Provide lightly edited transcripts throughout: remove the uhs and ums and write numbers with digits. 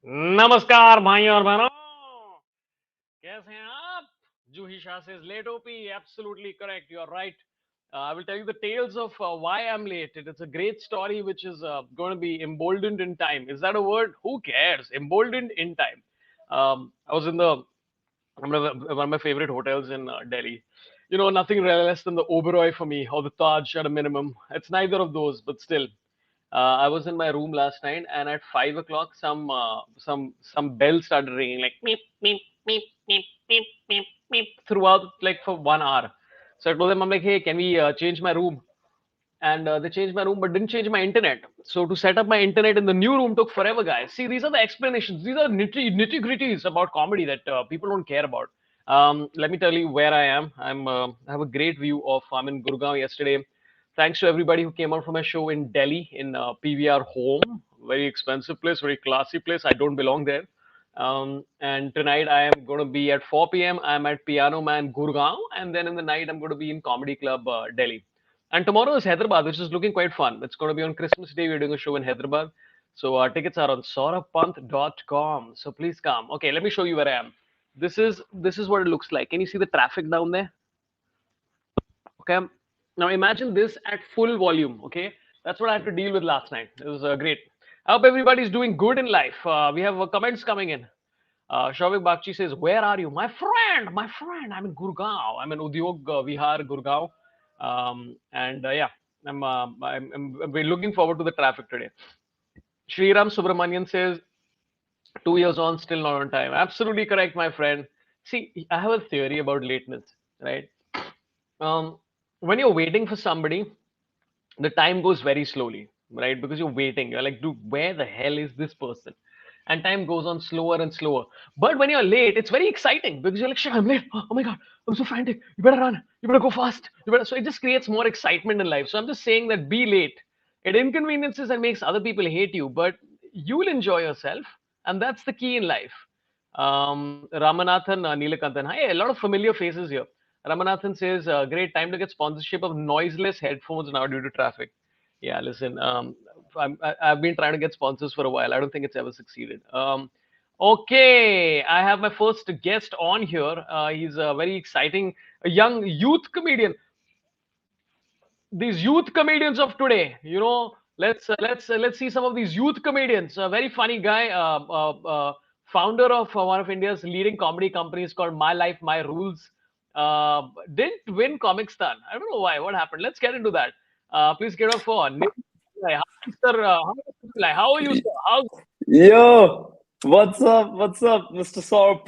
नमस्कार भाई और बहनों, कैसे हैं आप? Juhi Shah says late OP, absolutely correct. You are right. I will tell you the tales of why I'm late. It's a great story which is going to be emboldened in time. Is that a word? Who cares? Emboldened in time. I was in the one of my favorite hotels in Delhi. You know, nothing less than the Oberoi for me, or the Taj at a minimum. It's neither of those, but still. I was in my room last night, and at 5 o'clock, some bell started ringing like meep meep meep meep meep meep meep throughout like for 1 hour. So I told them, I'm like, hey, can we change my room? And they changed my room, but didn't change my internet. So to set up my internet in the new room took forever, guys. See, these are the explanations. These are nitty gritties about comedy that people don't care about. Let me tell you where I am. I have a great view of. I'm in Gurgaon yesterday. Thanks to everybody who came out for my show in Delhi in PVR Home. Very expensive place, very classy place. I don't belong there. And tonight I am going to be at 4 p.m. I'm at Piano Man Gurgaon, and then in the night I'm going to be in Comedy Club Delhi. And tomorrow is Hyderabad, which is looking quite fun. It's going to be on Christmas Day. We're doing a show in Hyderabad. So our tickets are on sorabpant.com. So please come. Okay, let me show you where I am. This is what it looks like. Can you see the traffic down there? Okay. Now imagine this at full volume. Okay, that's what I had to deal with last night. It was great. I hope everybody's doing good in life. We have comments coming in. Shavik Bakchi says, "Where are you, my friend? My friend, I'm in Gurgaon. I'm in Udyog Vihar, Gurgaon, and yeah, we're looking forward to the traffic today." Sriram Subramanian says, "2 years on, still not on time." Absolutely correct, my friend. See, I have a theory about lateness, right? Um, when you're waiting for somebody, the time goes very slowly, right? Because you're waiting. You're like, dude, where the hell is this person? And time goes on slower and slower. But when you're late, it's very exciting because you're like, shit, I'm late. Oh my God, I'm so frantic. You better run. You better go fast. You better. So it just creates more excitement in life. So I'm just saying that be late. It inconveniences and makes other people hate you, but you'll enjoy yourself. And that's the key in life. Ramanathan Neelakantan. Hi, a lot of familiar faces here. Ramanathan says, great time to get sponsorship of noiseless headphones now due to traffic. Yeah, listen, I've been trying to get sponsors for a while. I don't think it's ever succeeded. Okay, I have my first guest on here. He's a very exciting, a young youth comedian. These youth comedians of today, let's see some of these youth comedians. A very funny guy, founder of one of India's leading comedy companies called My Life My Rules. Didn't win Comicstan. I don't know why. What happened? Let's get into that. Please get up for Pillai. How are you, sir? How Yo, what's up? What's up, Mr. Sorabh?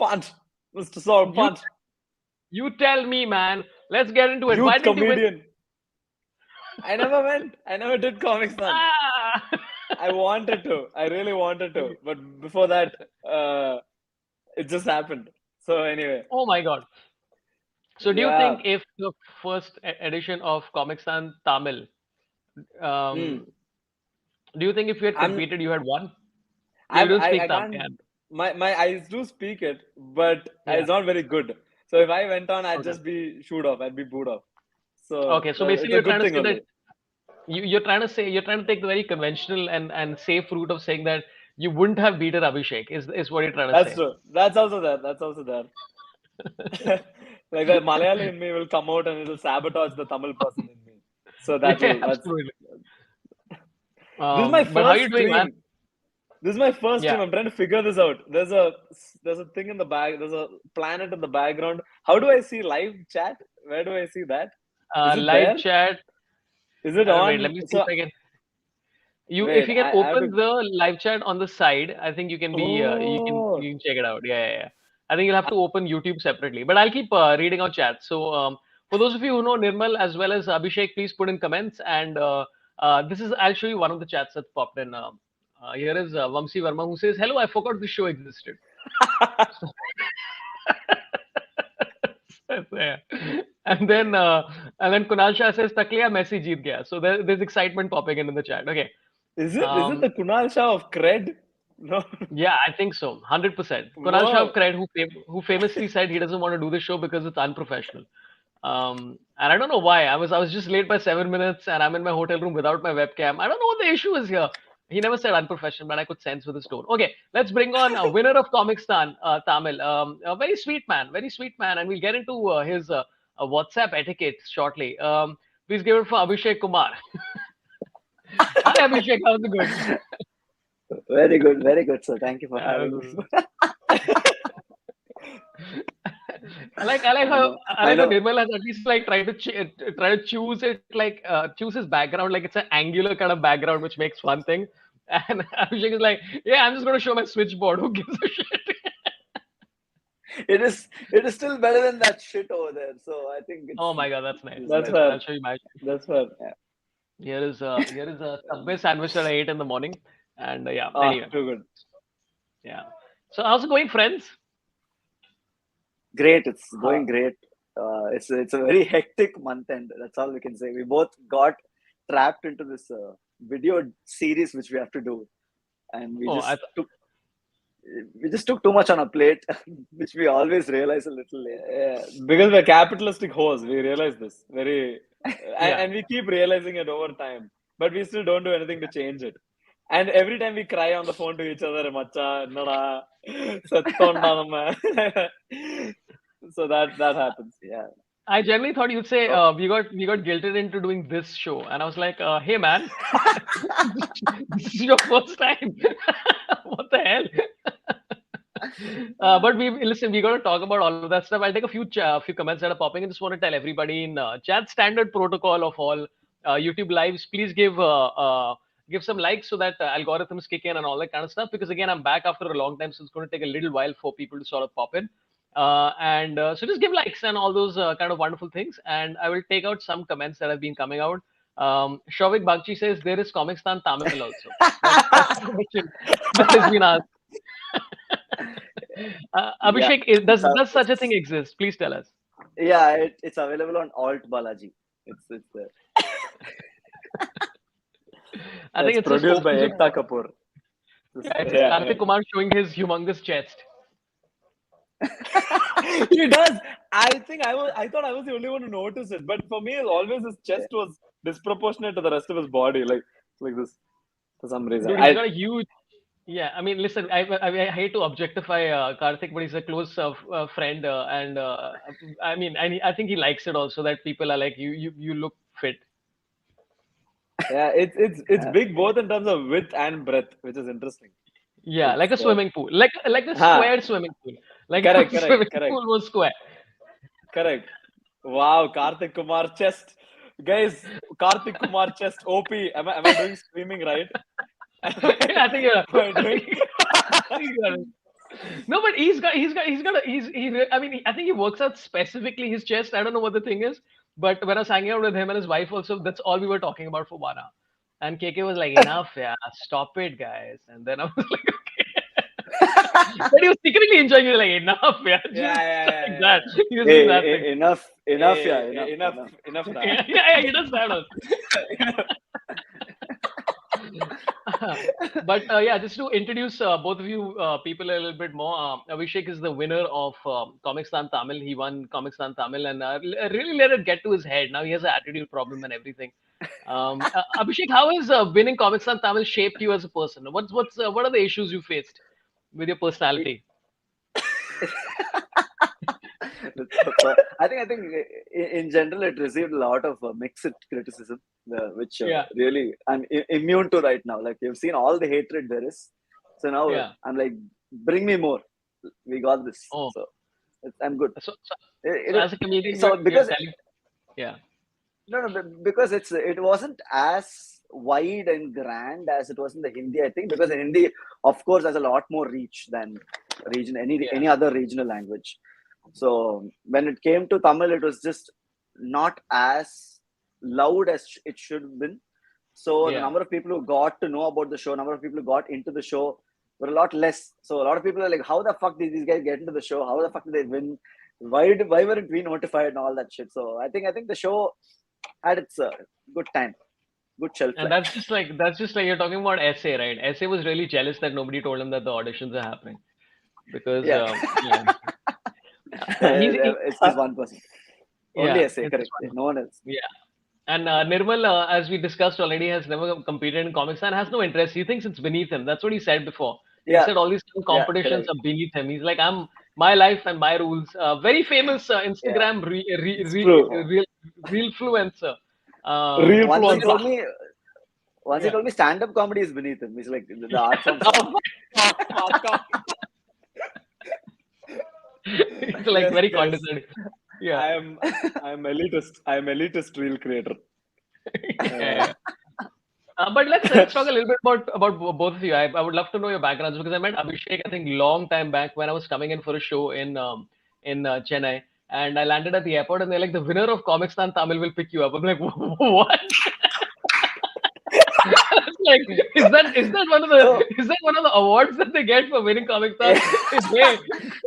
Mr. you Sorabh, you tell me, man. Let's get into it. Why youth didn't you win? comedian. I never went. I never did Comics None. Ah! I wanted to. I really wanted to. But before that, it just happened. So anyway, Oh my God. So do you yeah. think if the first edition of Comic Sans Tamil, Hmm. um, do you think if you had I'm. competed, you had won? You I'm. don't speak I Tamil. can't. Yeah. My eyes do speak it, but Yeah. it's not very good. So if I went on, I'd Okay. just be shooed off. I'd be booed off. So Okay. So basically, it's a you're good trying to thing say that only. you're trying to take the very conventional and safe route of saying that you wouldn't have beaten Abhishek. Is what you're trying to That's say? true. That's also there. That's also there. Like the Malayali in me will come out and it'll sabotage the Tamil person in me. So Yeah, that's absolutely. this is my But how are first you doing, man? stream. This is my first Yeah. stream. I'm trying to figure this out. There's a thing in the back. There's a planet in the background. How do I see live chat? Where do I see that? Is it Live there? chat. Is it Wait, let on? me see if So I can. If wait, you can I have open to. the live chat on the side, I think you can be Oh, you can check it out. Yeah, yeah, yeah. I think you'll have to open YouTube separately, but I'll keep reading out chat. So for those of you who know Nirmal as well as Abhishek, please put in comments. And this is I'll show you one of the chats that's popped in. Here is Vamsi Verma who says, "Hello, I forgot this show existed." Yeah. And then uh, and then Kunal Shah says, "Takliya Messi jeet gaya." So there's excitement popping in the chat. Okay. is it Um, the Kunal Shah of cred? No. Yeah, I think so. 100%. Kunal Shah Whoa. cried, who famously said he doesn't want to do the show because it's unprofessional. And I don't know why. I was just late by 7 minutes, and I'm in my hotel room without my webcam. I don't know what the issue is here. He never said unprofessional, but I could sense with his tone. Okay, let's bring on a winner of Comic Stan, Tamil. A very sweet man, and we'll get into his WhatsApp etiquette shortly. Please give it for Abhishek Kumar. Hi, Abhishek. How's it going? Very good, sir. Thank you for having me. I I like how know. Nirmal has at least like try to choose it like choose his background like it's an angular kind of background which makes one thing, and Abhishek is like, yeah, I'm just going to show my switchboard. Who gives a shit? It is still better than that shit over there. So I think Oh my god, that's nice. it's That's That's better. fine. fair. I'll show you my. That's fair. Yeah. Here is a Subway sandwich that I ate in the morning, and yeah. Ah, Anyway, too good. yeah. So how's it going, friends? Great. It's Ah, going great. It's a very hectic month end. That's all we can say. We both got trapped into this video series which we have to do, and Oh, we just took too much on our plate, which we always realize a little late. yeah, because we're capitalistic hoes, we realize this very, yeah. and we keep realizing it over time, but we still don't do anything to change it. And every time we cry on the phone to each other, "Macha, ennada, settonda namma." So that happens. Yeah. I generally thought you'd say So we got guilted into doing this show, and I was like, hey man, this is your first time. What the hell? But we listen. We got to talk about all of that stuff. I'll take a few comments that are popping. I just want to tell everybody in chat standard protocol of all YouTube lives. Please give some likes so that algorithms kick in and all that kind of stuff. Because again, I'm back after a long time, so it's going to take a little while for people to sort of pop in. And so just give likes and all those kind of wonderful things. And I will take out some comments that have been coming out. Shavik Bagchi says there is Comicstan Tamil also. That's the question that has been asked. yeah, Abhishek, does such a thing exist? Please tell us. it's available on Alt Balaji. It's there. I think It's it's just produced by opens. Ekta Kapoor. Yeah, it's just Yeah, Karthik Kumar showing his humongous chest. he does. I thought I was the only one to notice it, but for me, always his chest was disproportionate to the rest of his body, like this for some reason. Dude, he's got a huge. Yeah, I mean, listen, I hate to objectify Karthik, but he's a close friend, and I mean, I think he likes it also that people are like, you look fit. Yeah, it's Yeah. big both in terms of width and breadth, which is interesting. Yeah, It's like a swimming pool, like a huh, square swimming pool, like if correct, a correct, swimming correct, pool was square. correct. Wow, Karthik Kumar chest, guys. Karthik Kumar chest. OP. Am I doing screaming right? Yeah, I think you're. Am I doing? I think you're. No, but I mean, I think he works out specifically his chest. I don't know what the thing is, but when I was hanging out with him and his wife also, that's all we were talking about for 1 hour. And KK was like, enough, yeah, stop it, guys. And then I was like, okay. But he was secretly enjoying it, like, enough, yeah, Yeah, just yeah, yeah, like yeah. that. He was doing that thing. Enough, yeah, Enough, enough. enough, Yeah, da. yeah, he does that also. But yeah, just to introduce both of you people a little bit more, Abhishek is the winner of Comicstan Tamil. He won Comicstan Tamil and really let it get to his head. Now he has an attitude problem and everything. Abhishek, how has winning Comicstan Tamil shaped you as a person? What are the issues you faced with your personality? I think in general it received a lot of mixed criticism, which Yeah, really I'm immune to right now. Like you've seen all the hatred there is, so now yeah. I'm like, bring me more. We got this, Oh, so I'm good. so so, It, so it, as a comedian, so you're because telling, yeah, because it wasn't as wide and grand as it was in the Hindi. I think because in Hindi, of course, has a lot more reach than yeah, any other regional language. So when it came to Tamil, it was just not as loud as it should have been. So the yeah. number of people who got to know about the show, number of people who got into the show were a lot less. So a lot of people are like, "How the fuck did these guys get into the show? How the fuck did they win? Why weren't we notified and all that shit?" So I think the show had its good time, good shelf And life. that's just like you're talking about SA, right? SA was really jealous that nobody told him that the auditions are happening because Yeah, yeah, he's it's just one person. Only yeah, essay, it's just correct. one. No one else. Yeah, And Nirmal, as we discussed already, has never competed in comics and has no interest. He thinks it's beneath him. That's what he said before. He Yeah, said all these yeah, competitions correct. are beneath him. He's like, I'm my life and my rules. Very famous Yeah. Instagram It's true. real influencer. Real Once he fluence. told me, Yeah. stand-up comedy is beneath him. He's like the art form's Oh, fine. Fuck off. it's like Yes, very guys. condescending. Yeah. I am I am elitist. I am elitist reel creator. Yeah, yeah. But let's talk a little bit about both of you. I would love to know your backgrounds because I met Abhishek I think long time back when I was coming in for a show in Chennai, and I landed at the airport and they're like the winner of Comic Stan Tamil will pick you up. I'm like what? I was like So, is that one of the awards that they get for winning Comic Stan? Hey,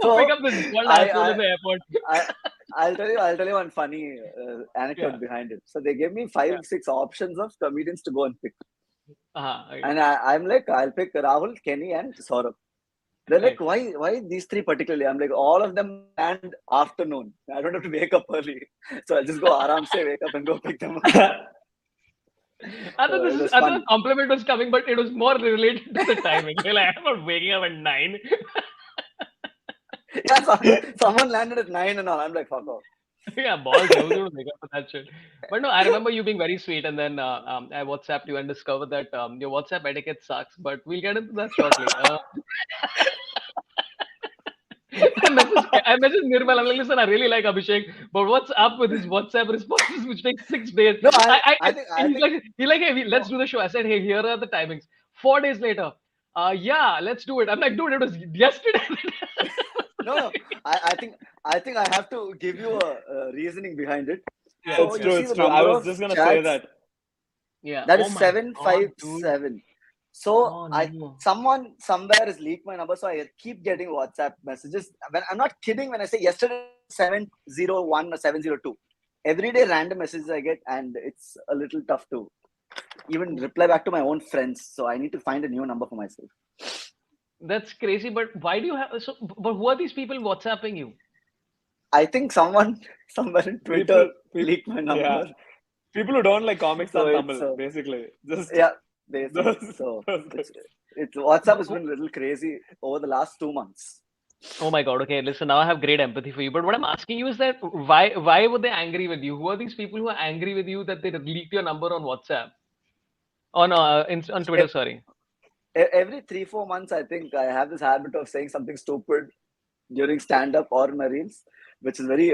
go pick so up this bald I, asshole in I, the airport. I, I'll tell you one funny Yeah, anecdote behind it. So they gave me yeah. 5, 6 options of comedians to go and pick, Okay. and I'm like, I'll pick Rahul, Kenny, and Sorabh. They're like, Right. why these three particularly? I'm like, all of them land afternoon. I don't have to wake up early, so I'll just go aram se wake up and go pick them up. So it was I thought the fun. compliment was coming, but it was more related to the timing. You're like, I'm not waking up at 9. Yeah, so, someone landed at 9 and all. I'm like, fuck off. Yeah, balls. I was going to make up for that shit. But no, I remember you being very sweet, and then I WhatsApped you and discovered that your WhatsApp etiquette sucks. But we'll get into that shortly. I messaged Nirmal. I'm like, listen, I really like Abhishek, but what's up with his WhatsApp responses, which take 6 days? No, And I think he's like, hey, let's no, do the show. I said, hey, here are the timings. 4 days later, yeah, let's do it. I'm like, dude, it was yesterday. no. I think I have to give you a reasoning behind it. Yeah, So It's you true. yeah, see It's the true. I number was of just gonna say chats that. yeah. that Oh is my god, dude. 757. So Oh I no. someone somewhere has leaked my number, so I keep getting WhatsApp messages. When I'm not kidding when I say yesterday 701 or 702. Every day random messages I get, and it's a little tough to even reply back to my own friends. So I need to find a new number for myself. That's crazy. But why do you have so? But who are these people WhatsApping you? I think someone somewhere in Twitter People, leaked my yeah. number. People who don't like comics So on it's Tamil, basically. Just yeah, basically. those, So those it's guys. WhatsApp Wh- has been a little crazy over the last 2 months. Oh my God. Okay, listen, now I have great empathy for you. But what I'm asking you is that why were they angry with you? Who are these people who are angry with you that they leaked your number on WhatsApp? On Twitter, sorry. Every 3, 4 months, I think I have this habit of saying something stupid during stand up or my reels, which is very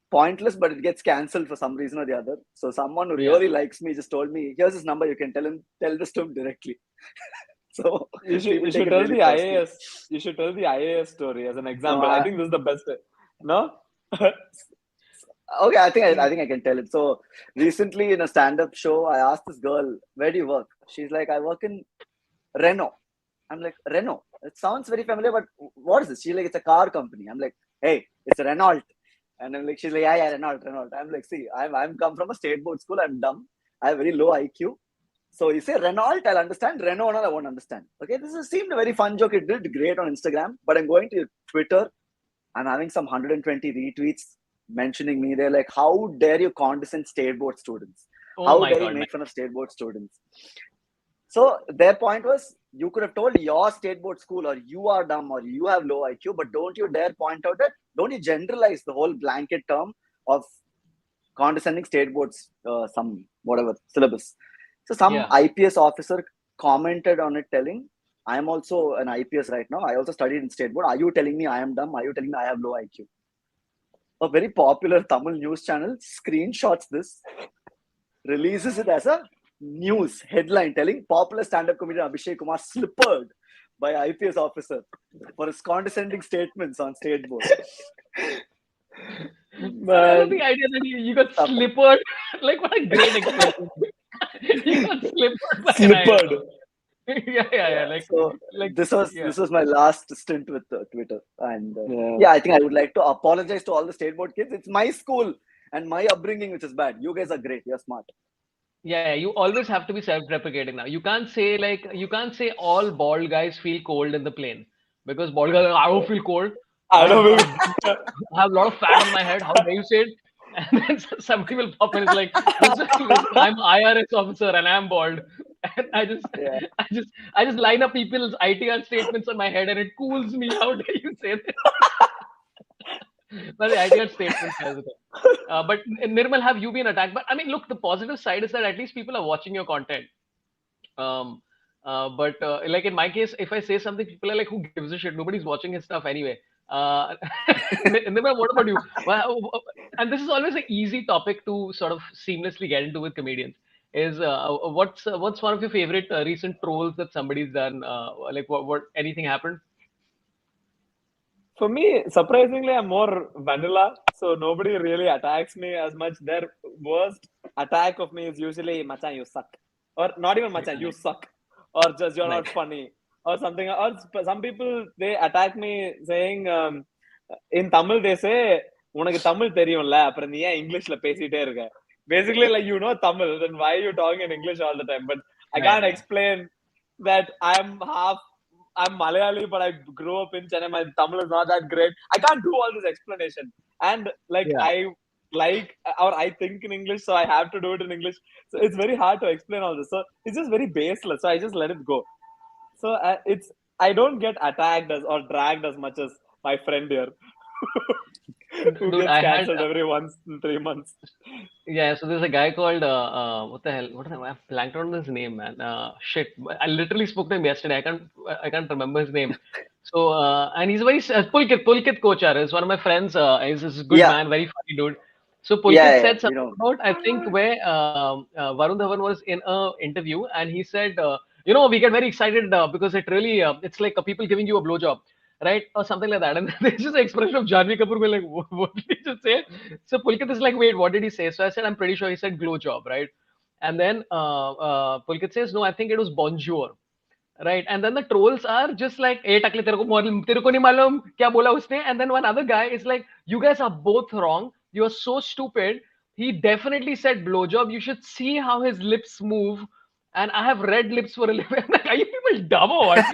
pointless, but it gets cancelled for some reason or the other. So someone who Yeah. really likes me just told me, "Here's his number. You can tell this to him directly." So You people take should it tell really the personally. IAS. You should tell the IAS story as an No, example. I think this is the best. No? okay, I think I can tell it. So recently in a stand-up show, I asked this girl, "Where do you work?" She's like, "I work in Renault." I'm like, "Renault? It sounds very familiar, but what is this?" She's like, "It's a car company." I'm like, "Hey, it's a Renault." And I'm like, she's like, "Yeah, Renault." I'm like, "See, I'm come from a state board school. I'm dumb. I have very low IQ. So you say Renault, I'll understand. Renault, I won't understand." Okay, seemed a very fun joke. It did great on Instagram, but I'm going to Twitter. I'm having some 120 retweets mentioning me. They're like, "How dare you condescend state board students? Oh How my dare you God, man. make fun of state board students?" So their point was, you could have told your state board school, or you are dumb, or you have low IQ, but don't you dare point out that, don't you generalize the whole blanket term of condescending state boards, some whatever syllabus. So some Yeah. IPS officer commented on it, telling, "I am also an IPS right now. I also studied in state board. Are you telling me I am dumb? Are you telling me I have low IQ?" A very popular Tamil news channel screenshots this, releases it as a news headline telling popular stand-up comedian Abhishek Kumar slippered by IPS officer for his condescending statements on state board. I love Man, the idea that you got Tough. slippered. Like, what a great expression. You got slippered by an IS slippered. officer. Yeah. Yeah. So Like, this yeah. was my last stint with Twitter, and Yeah. yeah, I think I would like to apologize to all the state board kids. It's my school and my upbringing which is bad. You guys are great. You're smart. Yeah, you always have to be self-deprecating now. You can't say all bald guys feel cold in the plane because bald guys are like, I don't feel cold. I I have don't a lot know. of I have a lot of fat on my head. How dare you say it? And then somebody will pop in and is like, listen, I'm IRS officer and I'm bald. And Yeah. I just line up people's ITR statements on my head and it cools me. How dare you say this? But the ITR statements, but Nirmal, have you been attacked? But I mean, look, the positive side is that at least people are watching your content. Um, but like in my case, if I say something, people are like, "Who gives a shit? Nobody's watching his stuff anyway." Uh, Nirmal, what about you? And this is always an easy topic to sort of seamlessly get into with comedians. Is what's one of your favorite recent trolls that somebody's done? Like what anything happened? For me, surprisingly, I'm more vanilla, so nobody really attacks me as much. Their worst attack of me is usually, "Machan, you suck," or not even "Machan, you suck," or just "you're Right. not funny," or something. Or some people they attack me saying, in Tamil they say, "உனக்கு தமிழ் தெரியும்ல, அப்புறம் நீ ஏன் இங்கிலீஷ்ல பேசிட்டே இருக்க?" Basically, like you know Tamil, then why are you talking in English all the time? But I Right. can't explain that I'm Malayali, but I grew up in Chennai. My Tamil is not that great. I can't do all this explanation. And like Yeah. I like or I think in English, so I have to do it in English. So it's very hard to explain all this. So it's just very baseless. So I just let it go. So I don't get attacked as or dragged as much as my friend here, who Dude, gets I had cancelled every once in 3 months. yeah, so there's a guy called what the hell? What I blanked on his name, man. Shit, I literally spoke to him yesterday. I can't remember his name. So and he's very Pulkit Kochar is one of my friends. He's a good Yeah. man, very funny dude. So Yeah. Pulkit Yeah. said We something know. about I think where Varun Dhawan was in a interview and he said, we get very excited because it really it's like people giving you a blowjob, right, or something like that. And there's just an expression of Janvi Kapoor going like, what did he just say? So Pulkit is like, wait, what did he say? So I said, I'm pretty sure he said glow job, right? And then Pulkit says, no, I think it was bonjour, right? And then the trolls are just like, "Hey, Takle, tere ko nahi malum, kya bola usne?" And then one other guy is like, "You guys are both wrong. You are so stupid. He definitely said blowjob. You should see how his lips move. And I have red lips for a living." I'm like, are you people dumb or what?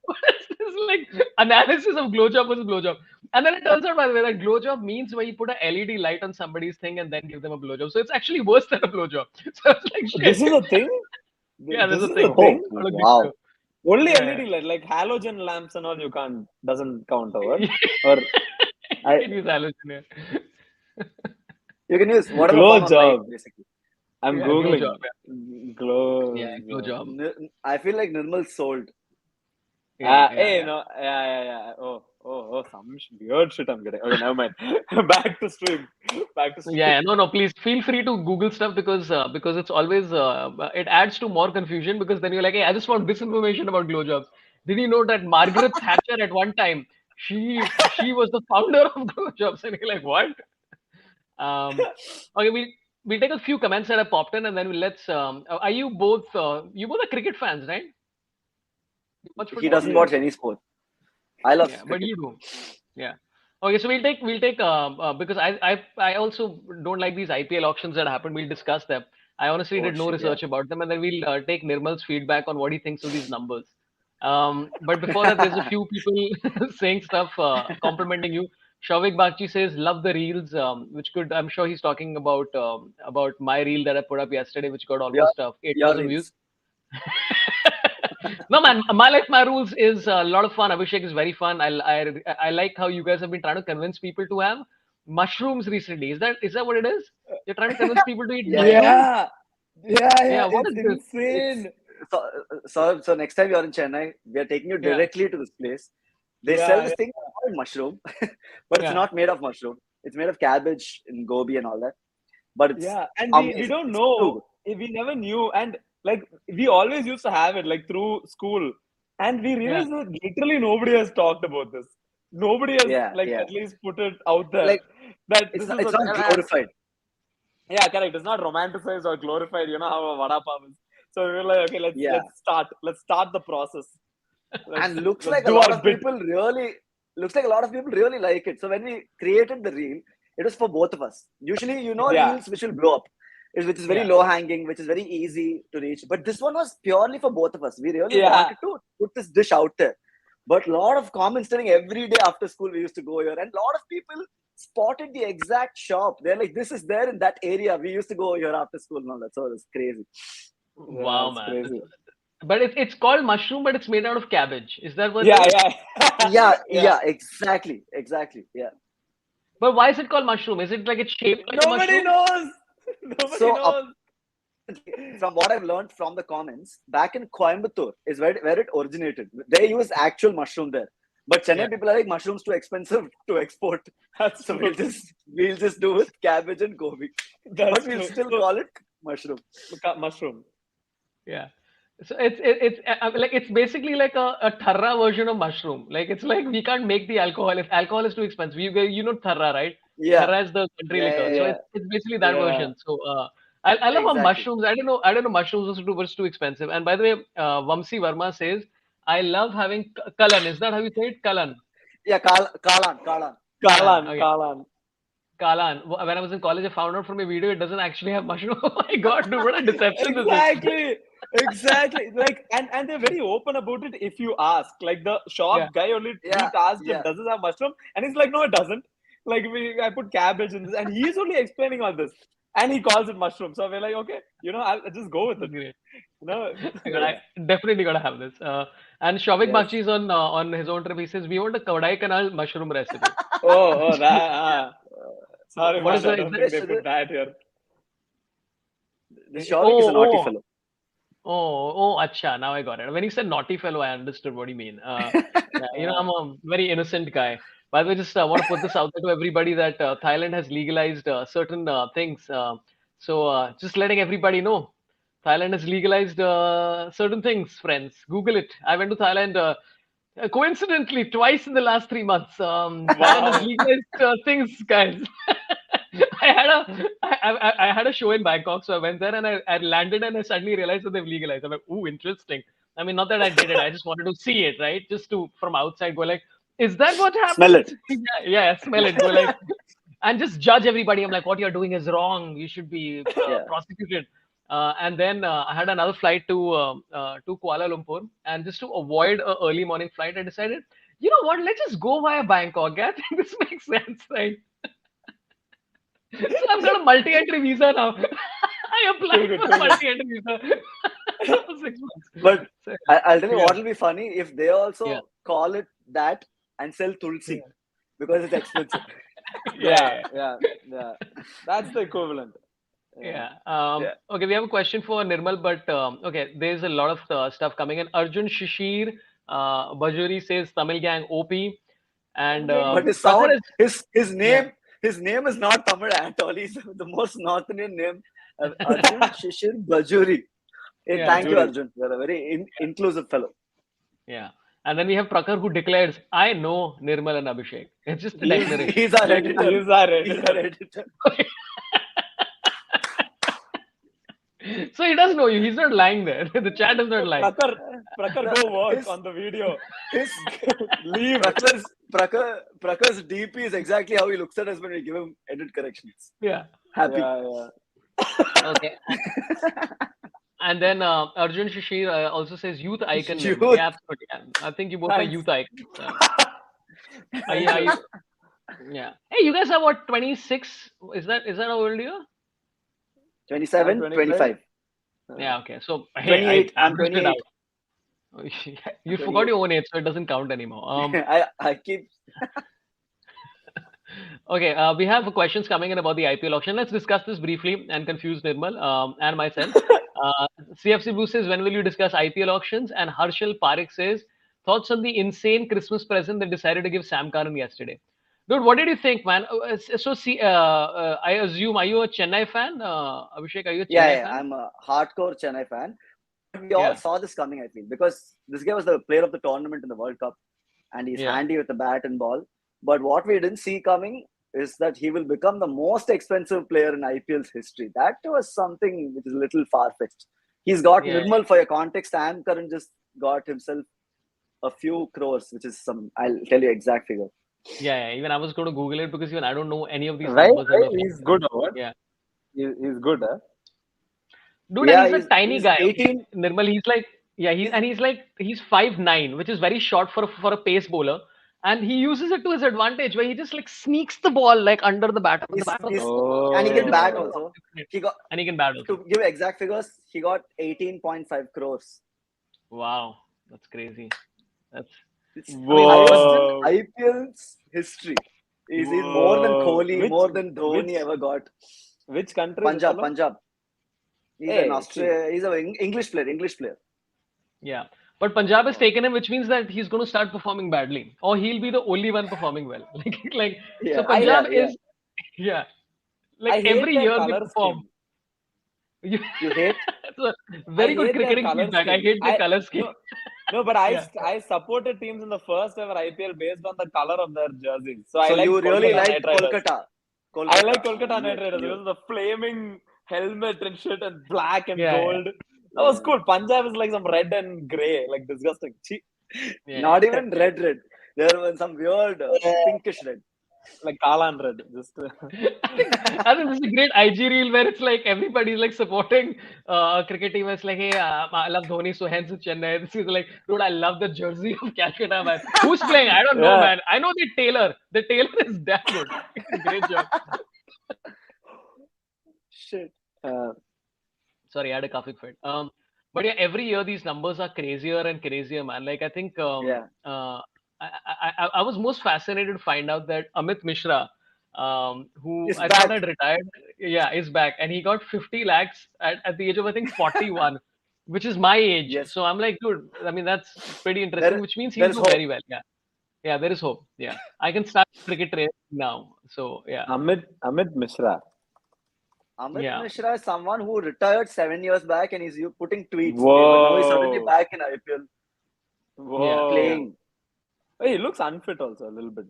What is this like analysis of blowjob versus blowjob? And then it turns out, by the way, that blowjob means where you put a LED light on somebody's thing and then give them a blowjob. So it's actually worse than a blowjob. So I was like, This shit. is a thing. Yeah, there's This a is a thing. thing. Oh, Not a big deal. wow. Only Yeah. LED light, like halogen lamps and all, you can't doesn't count over. You Or I can use halogen. You can use whatever glow form of light, job. basically. I'm Yeah, glow googling job. glow Yeah, glow job. job. I feel like Nirmal sold. Yeah, yeah, Hey, yeah. no, yeah. Oh, some weird shit I'm getting. Okay, never mind. Back to stream. Back to stream. Yeah, no, no. Please feel free to Google stuff because it's always it adds to more confusion because then you're like, hey, I just want this information about glow jobs. Did you know that Margaret Thatcher at one time she was the founder of glow jobs? And you're like, what? Okay, we'll take a few comments that have popped in and then let's. Are you both are cricket fans, right? You watch He football? doesn't watch any sport. I love Yeah, but cricket. you do. Yeah. Okay, so we'll take because I also don't like these IPL auctions that happen. We'll discuss them. I honestly Oh did no shit, yeah. research about them, and then we'll take Nirmal's feedback on what he thinks of these numbers. But before that, there's a few people saying stuff complimenting you. Shavik Bakchi says, "Love the reels," which could I'm sure he's talking about my reel that I put up yesterday, which got Your almost your 8,000 views. reels. No, man, my life, my rules is a lot of fun. Abhishek is very fun. I like how you guys have been trying to convince people to have mushrooms recently. Is that what it is? You're trying to convince people to eat Yeah, yeah. mushrooms? Yeah. Yeah, what It's is this? insane. So next time you're in Chennai, we are taking you Yeah, directly to this place. They sell this Yeah. thing called mushroom, but it's yeah. not made of mushroom. It's made of cabbage and gobi and all that. But it's Yeah, and we amazing. don't It's too know. We never knew, and like we always used to have it like through school, and we Yeah. realized that literally nobody has talked about this. Nobody good. has Yeah, like yeah. at least put it out there Like that this is it's a not glorified. yeah, correct. It's not romanticized or glorified. You know how a vada pav is. So we were like, okay, Yeah, let's start the process. Let's and looks let's like a do lot our of bit. people really looks like a lot of people really like it. So when we created the reel, it was for both of us. Usually, Yeah, reels which will blow up, which is very Yeah. low hanging, which is very easy to reach. But this one was purely for both of us. We really yeah, wanted to put this dish out there. But a lot of comments telling every day after school we used to go here, and a lot of people spotted the exact shop. They're like, this is there in that area. We used to go here after school and all that. So it's crazy. Wow, it's man. crazy. But it's called mushroom, but it's made out of cabbage. Is that what? Yeah, it is? yeah. Yeah, exactly. Yeah. But why is it called mushroom? Is it like it's shaped like a Nobody mushroom? knows. Nobody So, knows. from what I've learned from the comments, back in Coimbatore is where it originated. They use actual mushroom there. But Chennai Yeah. people are like, mushrooms too expensive to export. That's So true. we'll just do with cabbage and gobi. That's But we'll true. still So, call it mushroom. mushroom. Yeah. So it's like it's basically like a tharra version of mushroom. Like it's like we can't make the alcohol if alcohol is too expensive. You know tharra, right? Yeah. Tharra is the country liquor. So Yeah. it's basically that Yeah. version. So I love how Exactly. mushrooms. I don't know mushrooms was too expensive. And by the way, Vamsi Verma says I love having kalan. Is that how you say it? Kalan. Yeah, Kalan. Kalan. Kalan. Okay. Kalan. Kalan. When I was in college, I found out from a video it doesn't actually have mushroom. Oh my god, dude, what a deception this is. Exactly. Like, and they're very open about it if you ask. Like, the shop Yeah. guy only Yeah, just asked him, yeah. does this have mushroom? And he's like, no, it doesn't. Like, I put cabbage in this. And he's only explaining all this. And he calls it mushroom. So we're like, okay, I'll just go with it. Great. You know? I definitely gotta have this. And Shavik Yes. Bakshi is on his own trip. He says we want a Kadai Canal mushroom recipe. That. Sorry, What man. is I that? don't think they put that here. The Shavik is a naughty fellow. Acha. Now I got it. When he said naughty fellow, I understood what he mean. Yeah, I'm a very innocent guy. By the way, just want to put this out there to everybody that Thailand has legalized certain things. So just letting everybody know, Thailand has legalized certain things, friends. Google it. I went to Thailand coincidentally twice in the last 3 months. Thailand has Wow. legalized things, guys. I had a show in Bangkok, so I went there and I landed and I suddenly realized that they've legalized. I'm like, ooh, interesting. I mean, not that I did it, I just wanted to see it, right? Just to from outside go like, is that what Smell happened? it. Yeah, smell it. Go like, and just judge everybody. I'm like, what you're doing is wrong. You should be Yeah. prosecuted. And then I had another flight to Kuala Lumpur, and just to avoid an early morning flight, I decided, you know what? Let's just go via Bangkok. I think this makes sense, right? So I've got a multi-entry visa now. I applied Good, for a good. multi-entry visa for 6 months. But So, I'll tell you Yeah. what will be funny if they also Yeah. call it that and sell tulsi because it's expensive. yeah. That's the equivalent. Yeah. Yeah. Okay, we have a question for Nirmal, but okay, there's a lot of stuff coming in. Arjun Shishir Bajuri says Tamil gang OP, and But his Prakhar sound, is his name is not Tamil at all. He's the most North Indian name. Arjun Shishir Bajuri. Hey, Yeah. thank you, Bajuri. Arjun. You're a very inclusive fellow. Yeah. And then we have Prakhar who declares, I know Nirmal and Abhishek. It's just a He's, declaration. he's our editor. He's our He's our editor. editor. So he does know you. He's not lying there. The chat is not lying. Prakhar, go work His- on the video. His Leave. Prakar's DP is exactly how he looks at us when we give him edit corrections. Yeah. Happy. Yeah. Okay. And then Arjun Shishir also says youth icon. Youth. Yeah, absolutely. Yeah. I think you both are Thanks. youth icons. Yeah. Hey, you guys are what, 26? Is that how old you are? 27, 25. 25. Yeah, okay. So, hey, 28. I I'm averaged it 28. out. You forgot your own age, so it doesn't count anymore. I keep. Okay, we have questions coming in about the IPL auction. Let's discuss this briefly and confuse Nirmal and myself. CFC Blue says, when will you discuss IPL auctions? And Harshal Parekh says, thoughts on the insane Christmas present they decided to give Sam Curran yesterday. Dude, what did you think, man? I assume, are you a Chennai fan? Abhishek, are you a Chennai Yeah, fan? I'm a hardcore Chennai fan. But we Yeah. all saw this coming, I feel, because this guy was the player of the tournament in the World Cup, and he's Yeah. handy with the bat and ball. But what we didn't see coming is that he will become the most expensive player in IPL's history. That was something which is a little far-fetched. He's got Yeah. Nirmal, for your context, and Karan just got himself a few crores, which is I'll tell you exact figure. Yeah, even I was going to Google it because even I don't know any of these Right? numbers. that are He's good or what? Yeah. He's good, huh? Dude, Yeah, and he's a tiny he's guy. 18. Nirmal, he's 5'9", which is very short for a pace bowler. and he uses it to his advantage, where he just like sneaks the ball like under the bat, on the He's, back of he's, the and he can net, bat Oh. also. He got, and he can bat also. to give exact figures, he got 18.5 crores. Wow, that's crazy. That's It's highest in Whoa. IPL's history. He's more than Whoa. Kohli, more than Dhoni which- ever got. Which country? is this fellow? Punjab. He's Hey, an Australian. He's an English player. yeah. But Punjab has taken him, which means that he's going to start performing badly, or he'll be the only one performing well. Like so Yeah, Punjab yeah. is yeah. I Like hate every their year they color perform. scheme. You, You hate? It's a very I good hate their cricketing color feedback. I scheme. hate the color scheme. No, but Yeah. I supported teams in the first ever IPL based on the color of their jerseys. So I So like you really Kolkata like Knight Riders. Kolkata. I like Kolkata Knight You- Riders you- because of the flaming helmet and shit and black and Yeah, yeah. gold. That was Yeah. cool. Punjab is like some red and grey, like disgusting. Chee. Yeah. Not even red. There was some weird pinkish red. Like Kalan red. Just I think this is a great IG reel where it's like everybody's like supporting a cricket team. It's like, hey, I love Dhoni, so hence it's Chennai. This is like, dude, I love the jersey of Calcutta, man. Who's playing? I don't know, Yeah. man. I know the Taylor. The Taylor is damn good. Great job. Shit. Sorry, I had a coughing fit. But yeah, every year these numbers are crazier and crazier, man. Like I think Yeah. I was most fascinated to find out that Amit Mishra, who He's I thought back. had retired, yeah, is back, and he got 50 lakhs at the age of I think 41, which is my age. Yes. So I'm like, dude, I mean that's pretty interesting, There- which means there he'll is do hope. very well. Yeah, yeah, there is hope. Yeah, I can start cricket training now. So yeah, Amit Mishra. Amit Yeah. Mishra is someone who retired 7 years back and he's putting tweets. Whoa. But now he's suddenly back in IPL Whoa. playing. Hey, he looks unfit also a little bit.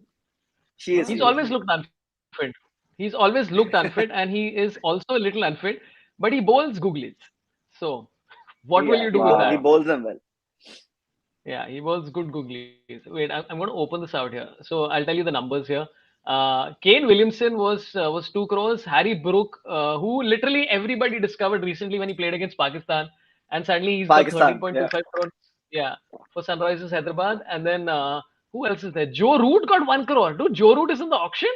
She is. he's always looked unfit. He's always looked unfit, and he is also a little unfit, but he bowls googlies. So, what will Yeah, you do Wow. with He that? bowls them well. Yeah, he bowls good googlies. Wait, I'm going to open this out here. So I'll tell you the numbers here. Kane Williamson was 2 crores. Harry Brook, who literally everybody discovered recently when he played against Pakistan, and suddenly he's got Pakistan, 13.25 crores. Yeah, for Sunrisers Hyderabad, and then who else is there? Joe Root got 1 crore. Dude, Joe Root is in the auction.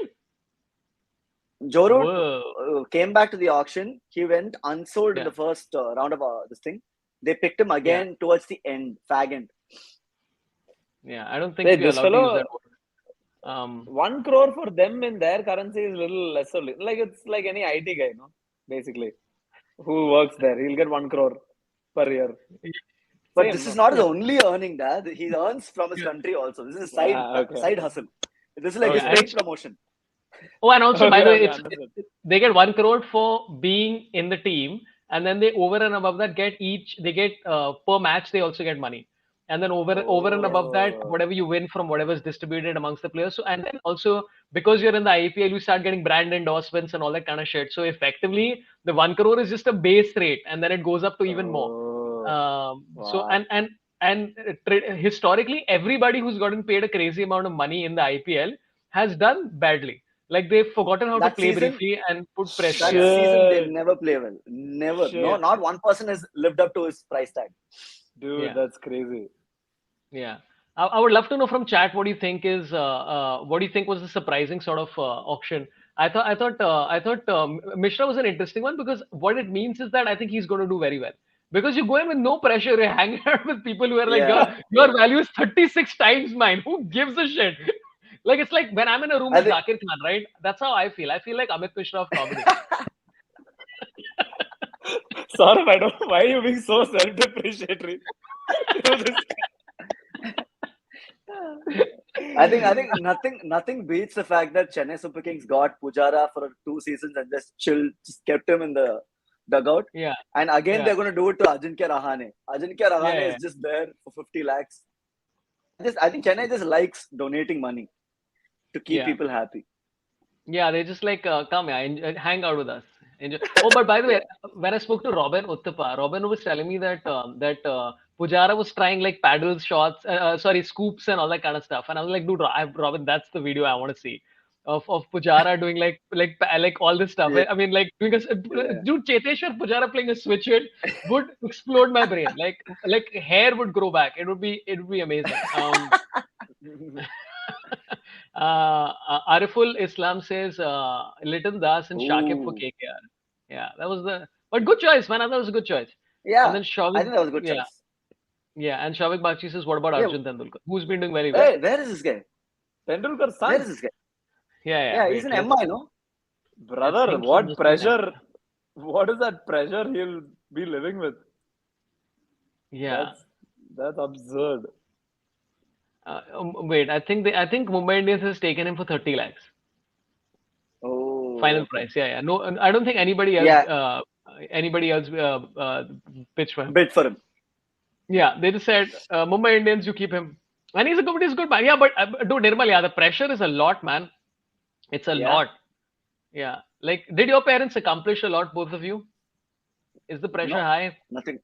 Joe Root Whoa. came back to the auction. He went unsold in Yeah. the first round of this thing. They picked him again towards the end, fag end. Yeah, I don't think Wait, we're this allowed to use fellow- that word. 1 crore for them in their currency is little lesser. Like it's like any IT guy, no? Basically, who works there, he'll get 1 crore per year. But Same, this is no? not his only earning, Dad. He earns from his country also. This is a okay. side hustle. This is like Okay, his and paid it's- promotion. Oh, and also, by the way, Okay, it's, understood. they get 1 crore for being in the team, and then they over and above that they get per match they also get money, and then over and above that, Oh. whatever you win from whatever is distributed amongst the players. So and then also because you're in the IPL, you start getting brand endorsements and all that kind of shit. So effectively, the 1 crore is just a base rate, and then it goes up to even more. Oh. So Wow. historically, everybody who's gotten paid a crazy amount of money in the IPL has done badly. Like they've forgotten how to That play season- briefly and put pressure. That Yeah. season, they Shit. never play well. Never. Shit. No, not one person has lived up to his price tag. Dude, Yeah. that's crazy. Yeah. I would love to know from chat what do you think is what do you think was the surprising sort of auction. I thought Mishra was an interesting one because what it means is that I think he's going to do very well because you go in with no pressure, you're hanging out with people who are like Yeah. your value is 36 times mine. Who gives a shit? Like it's like when I'm in a room I with think- Zakir Khan, right? That's how I feel. I feel like Amit Mishra of comedy. Sorry, I don't. Why are you being so self-depreciatory? I think nothing beats the fact that Chennai Super Kings got Pujara for 2 seasons and just kept him in the dugout. Yeah. And again, Yeah. they're going to do it to Ajinkya Rahane. Ajinkya Rahane Yeah. is just there for 50 lakhs. I think Chennai just likes donating money to keep Yeah. people happy. Yeah, they just like come here, hang out with us. Enjoy. Oh, but by the way, when I spoke to Robin Uthappa, Robin was telling me that Pujara was trying like paddle shots, scoops and all that kind of stuff. And I was like, dude, Robin, that's the video I want to see of Pujara doing like all this stuff. Yeah. I mean, like doing Yeah. dude, Cheteshwar Pujara playing a switch hit would explode my brain. Like hair would grow back. It would be amazing. Ariful Islam says Liton Das and Shakib for Ooh. KKR. Yeah, that was the. But good choice, man. I thought it was a good choice. And Yeah, then I Shavik, think that was a good yeah, choice. yeah. And Shavik Bakshi says, what about Yeah. Arjun Tendulkar, who's been doing very well? Hey, where is this guy? Tendulkar's Where son. is this guy? Yeah, yeah. Yeah, he's Wait, an MI, no? I Brother, think he what must be an. pressure? What is that pressure he'll be living with? Yeah. That's absurd. Wait, I think Mumbai Indians has taken him for 30 lakhs. Oh, Final okay. price. Yeah, yeah. No, I don't think Yeah, anybody else pitched for him. bid for him. Yeah, they just said Mumbai Indians, you keep him, and he's a good man. Yeah, but dude, Nirmal, yeah, the pressure is a lot, man. It's a Yeah, lot. Yeah, like, did your parents accomplish a lot, both of you? Is the pressure no, high? nothing.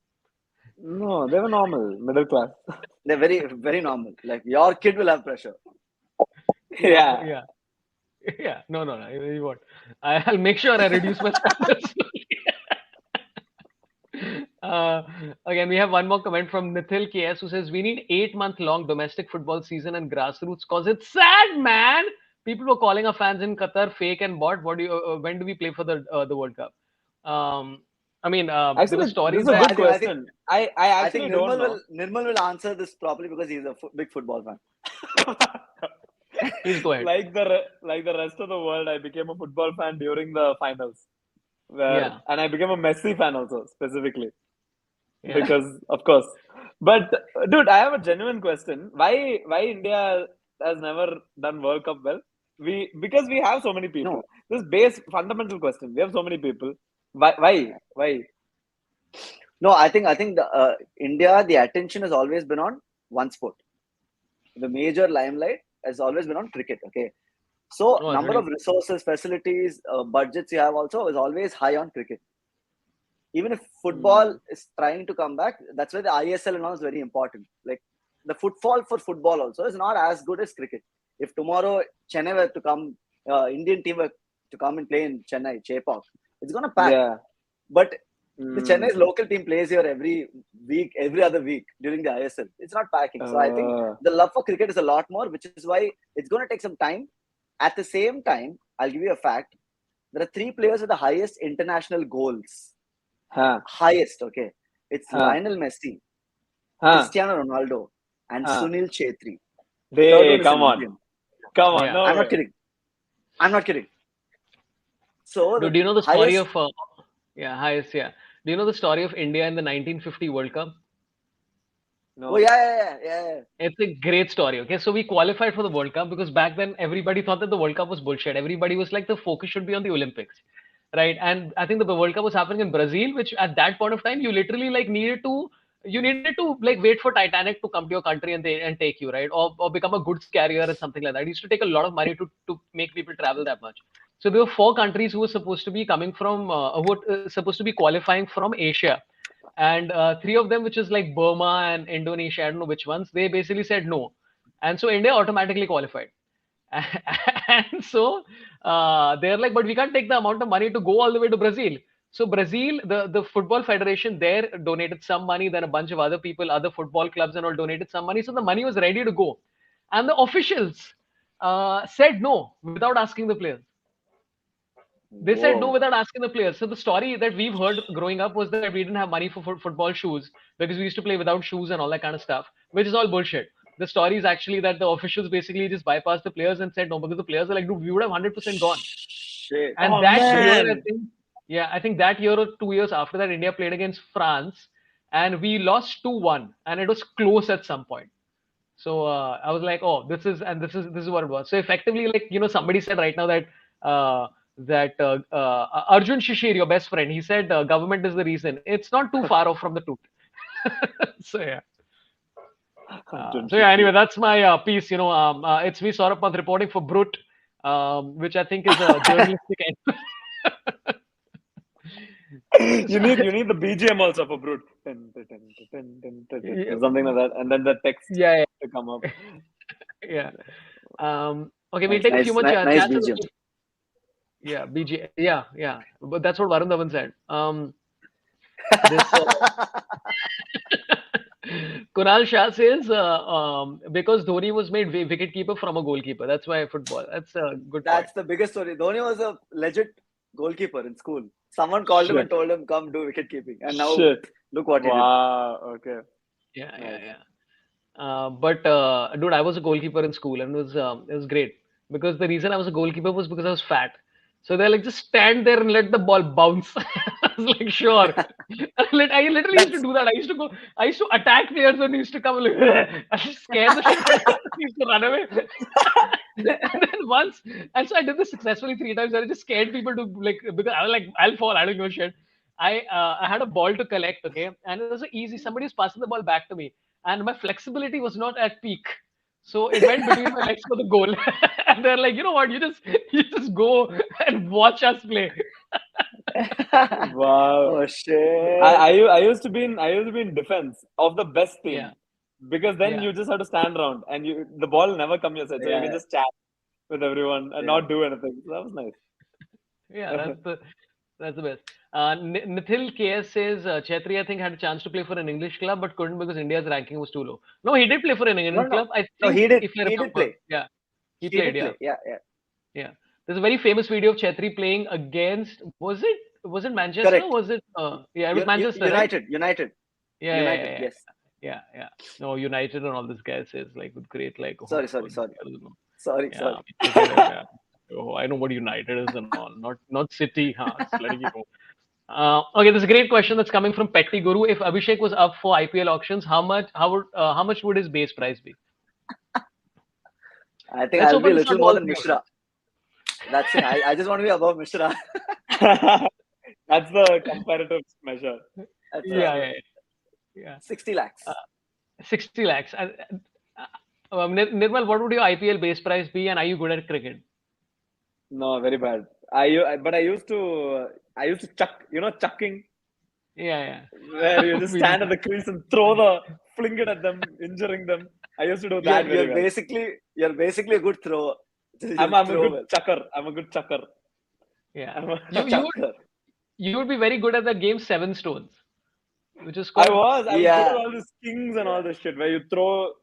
No, they were normal, middle class. They're very, very normal. Like your kid will have pressure. Yeah, Yeah. yeah, yeah. No, no, no. You won't. I'll make sure I reduce my standards. Uh, Again, we have one more comment from Nithil KS who says we need 8 month long domestic football season and grassroots cause it's sad, man. People were calling our fans in Qatar fake and bot. What do you? When do we play for the World Cup? I mean, there were Actually, this stories is a No, that. good question. I I think actually don't know. Nirmal will answer this properly because he's a big football fan. Please go ahead. Like the rest of the world, I became a football fan during the finals, Yeah, and I became a Messi fan also specifically yeah. because, of course. But dude, I have a genuine question. Why India has never done World Cup well? Because we have so many people. No, This base fundamental question. We have so many people. Why? no, I think the India, the attention has always been on one sport. The major limelight has always been on cricket. Okay, so Oh, number really? of resources, facilities, budgets you have also is always high on cricket. Even if football Hmm. is trying to come back, that's why the ISL and all is very important. Like the footfall for football also is not as good as cricket. If tomorrow Chennai were to come, Indian team were to come and play in Chennai, Chepauk, it's gonna pack. Yeah. But the Hmm. Chennai's local team plays here every week, every other week during the ISL. It's not packing. So I think Uh, the love for cricket is a lot more, which is why it's going to take some time. At the same time, I'll give you a fact. There are three players with the highest international goals. huh, Highest, okay. It's huh, Lionel Messi, huh, Cristiano Ronaldo, and huh. Sunil Chetri. Third They one is an come on, Indian. come on, Yeah. no I'm not way. kidding. I'm not kidding. So Do the you know the story highest. of? Yeah, highest. Yeah. Do you know the story of India in the 1950 World Cup? Oh No. yeah. It's a great story. Okay, so we qualified for the World Cup because back then everybody thought that the World Cup was bullshit. Everybody was like the focus should be on the Olympics, right? And I think the World Cup was happening in Brazil, which at that point of time you literally like needed to like wait for Titanic to come to your country and take you, right? Or become a goods carrier or something like that. It used to take a lot of money to make people travel that much. So there were four countries who were supposed to be coming from who were supposed to be qualifying from Asia, and three of them, which is like Burma and Indonesia, I don't know which ones, they basically said no, and so India automatically qualified. And so they're like, but we can't take the amount of money to go all the way to Brazil. So Brazil, the football federation there donated some money, then a bunch of other people, other football clubs and all donated some money, so the money was ready to go, and the officials said no without asking the players. They said no Whoa. without asking the players. So the story that we've heard growing up was that we didn't have money for football shoes because we used to play without shoes and all that kind of stuff, which is all bullshit. The story is actually that the officials basically just bypassed the players and said no because the players are like, dude, we would have 100% gone. Shit. And Oh that year, Shit. I man. think, yeah, I think that year or 2 years after that, India played against France and we lost 2-1, and it was close at some point. So I was like, oh, this is what it was. So effectively, like somebody said right now that uh, Arjun Shishir, your best friend, he said government is the reason. It's not too far off from the truth. So yeah. Arjun So yeah. Anyway, Shishir. that's my piece. It's me, Sorabh, reporting for Brut, which I think is a journalistic end. So, You need the BGM also for Brute. yeah, Something like that, and then the text yeah, to come up. yeah. Okay, we'll Nice, take a few more nice chats. BGM. Yeah, BG. Yeah. But that's what Varun Dhawan said. This Kunal Shah says because Dhoni was made wicket keeper from a goalkeeper. That's why football. That's a good point. That's the biggest story. Dhoni was a legit goalkeeper in school. Someone called him and Shit. told him, "Come do wicket keeping," and now Shit. look what he did. Wow. Okay. Yeah, yeah, Nice. yeah. But dude, I was a goalkeeper in school, and it was great because the reason I was a goalkeeper was because I was fat. So they're like, just stand there and let the ball bounce. I was like, sure. I literally used to do that. I used to attack players when they used to come. Like, I just scare the shit out of them. I used to run away. And then once, and so I did this successfully 3 times. And I just scared people to like because I was like, I'll fall. I don't give a shit. I had a ball to collect, okay, and it was so easy. Somebody was passing the ball back to me, and my flexibility was not at peak. So it went between my legs for the goal. And they're like, you know what, you just go and watch us play. Wow. Oh shit! I used to be in defense of the best team Yeah. because then Yeah. you just have to stand around and the ball will never come your side, so you Yeah, can just chat with everyone and yeah. not do anything. So that was nice. Yeah, that's the best. Nithil KS says Chetri, I think, had a chance to play for an English club but couldn't because India's ranking was too low. No, he did play for an No, Indian no, club. I no. think, He did. if I He did remember. play. Yeah, he He did played. Yeah, play. Yeah, yeah. yeah. There's a very famous video of Chetri playing against. Was it Manchester? Correct. Was it? Yeah, it was Manchester, right? United. Yeah, yeah, United. yeah, yeah. Yes. Yeah, yeah. No, United and all this guy says like with great like. Sorry. Oh, I don't know. Sorry. Yeah, forget it, yeah. Oh, I know what United is and all. Not City. Huh? Just letting you know. Okay, this is a great question that's coming from Petty Guru. If Abhishek was up for IPL auctions, how much would his base price be? I think Let's I'll be open a this little out to more all than three of Mishra. us. That's it. I just want to be above Mishra. That's the comparative measure. That's Yeah, yeah, yeah. 60 lakhs. 60 lakhs. Nirmal, what would your IPL base price be, and are you good at cricket? No, very bad. But I used to chuck, chucking, Yeah, yeah. where you just We stand do at the crease and fling it at them, injuring them. I used to do that very well. You're basically a good thrower. I'm a good chucker. I'm a good chucker. Yeah. I'm a- You would be very good at that game, Seven Stones, which is I called. was good Yeah. at all these kings and all this shit where you throw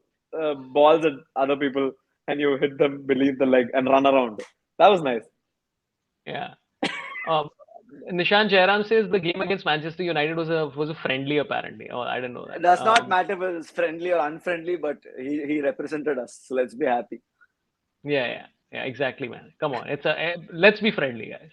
balls at other people and you hit them beneath the leg and run around. That was nice. Yeah. Um, Nishan Jairam says the game against Manchester United was a friendly, apparently. Oh, I didn't know that. It does not matter if it's friendly or unfriendly, but he represented us. So let's be happy. Yeah, exactly, man. Come on, let's be friendly, guys.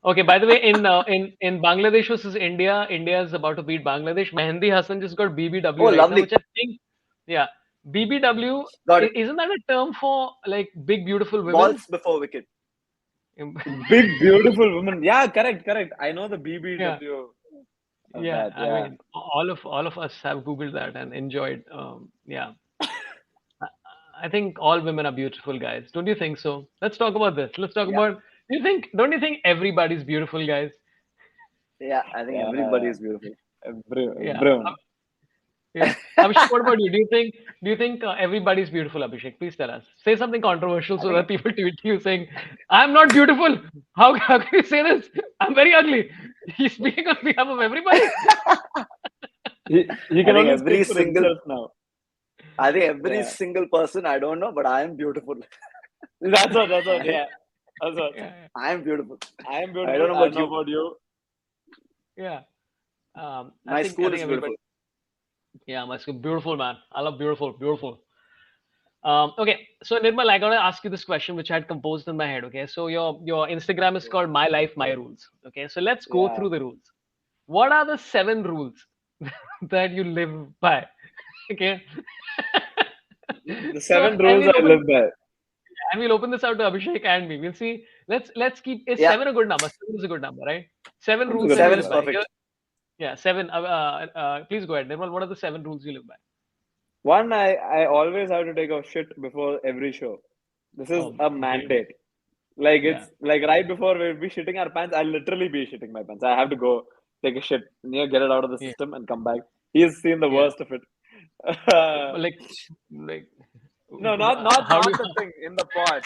Okay. By the way, in Bangladesh versus India, India is about to beat Bangladesh. Mehendi Hassan just got BBW Oh, right now, lovely. which I think, yeah, BBW Got it. isn't that a term for like big beautiful women? Balls before wicket. Big, beautiful woman. Yeah, correct. I know the BBW. of Yeah, that, I mean, all of us have Googled that and enjoyed. Yeah, I think all women are beautiful, guys. Don't you think so? Let's talk about this. Let's talk Yeah. about. Don't you think everybody's beautiful, guys? Yeah, I think Yeah. everybody is beautiful. Yeah. Everyone. Yeah. Abhishek, what about you? Do you think everybody's beautiful, Abhishek? Please tell us. Say something controversial so that people tweet you saying, "I'm not beautiful." How can you say this? I'm very ugly. He's speaking on behalf of everybody. He I can think only every speak for single- himself now. I think every Yeah. single person, I don't know, but I am beautiful. That's what. Yeah. That's what. Yeah, I am beautiful. I am beautiful. I don't know about you. yeah. My school is everybody. beautiful. Yeah, my school, beautiful, man. I love beautiful. Okay, so Nirmal, I gotta ask you this question, which I had composed in my head. Okay, so your Instagram is called My Life, My Rules. Okay, so let's go Yeah. through the rules. What are the 7 rules that you live by? Okay. The So, 7 and rules we'll I open- live by. And we'll open this out to Abhishek and me. We'll see. Let's keep. Is Yeah. 7 a good number? 7 is a good number, right? 7 Seven's a rules. good that you Seven live is by. perfect. Yeah, 7. Please go ahead, Nirmal. What are the 7 rules you live by? One, I always have to take a shit before every show. This is Oh, a okay. mandate. Like Yeah. it's like right before we'll be shitting our pants, I'll literally be shitting my pants. I have to go take a shit, get it out of the Yeah. system and come back. He's seen the Yeah. worst of it. Like, No, not how do the thing in the pot.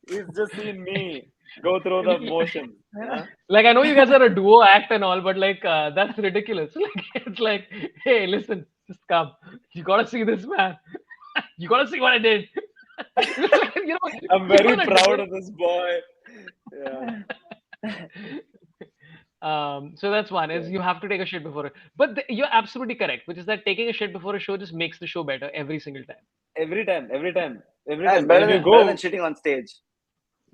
He's just seen me go through the motions. Yeah? like I know you guys are a duo act and all, but like that's ridiculous. Like it's like, hey, listen, Just come. You gotta see this, man. You gotta see what I did. you know, I'm you very know proud of this boy. Yeah. So that's one is you have to take a shit before it. But you're absolutely correct, which is that taking a shit before a show just makes the show better every single time. Every time, every time, every Yeah, it's time. And if you better than go, shitting on stage.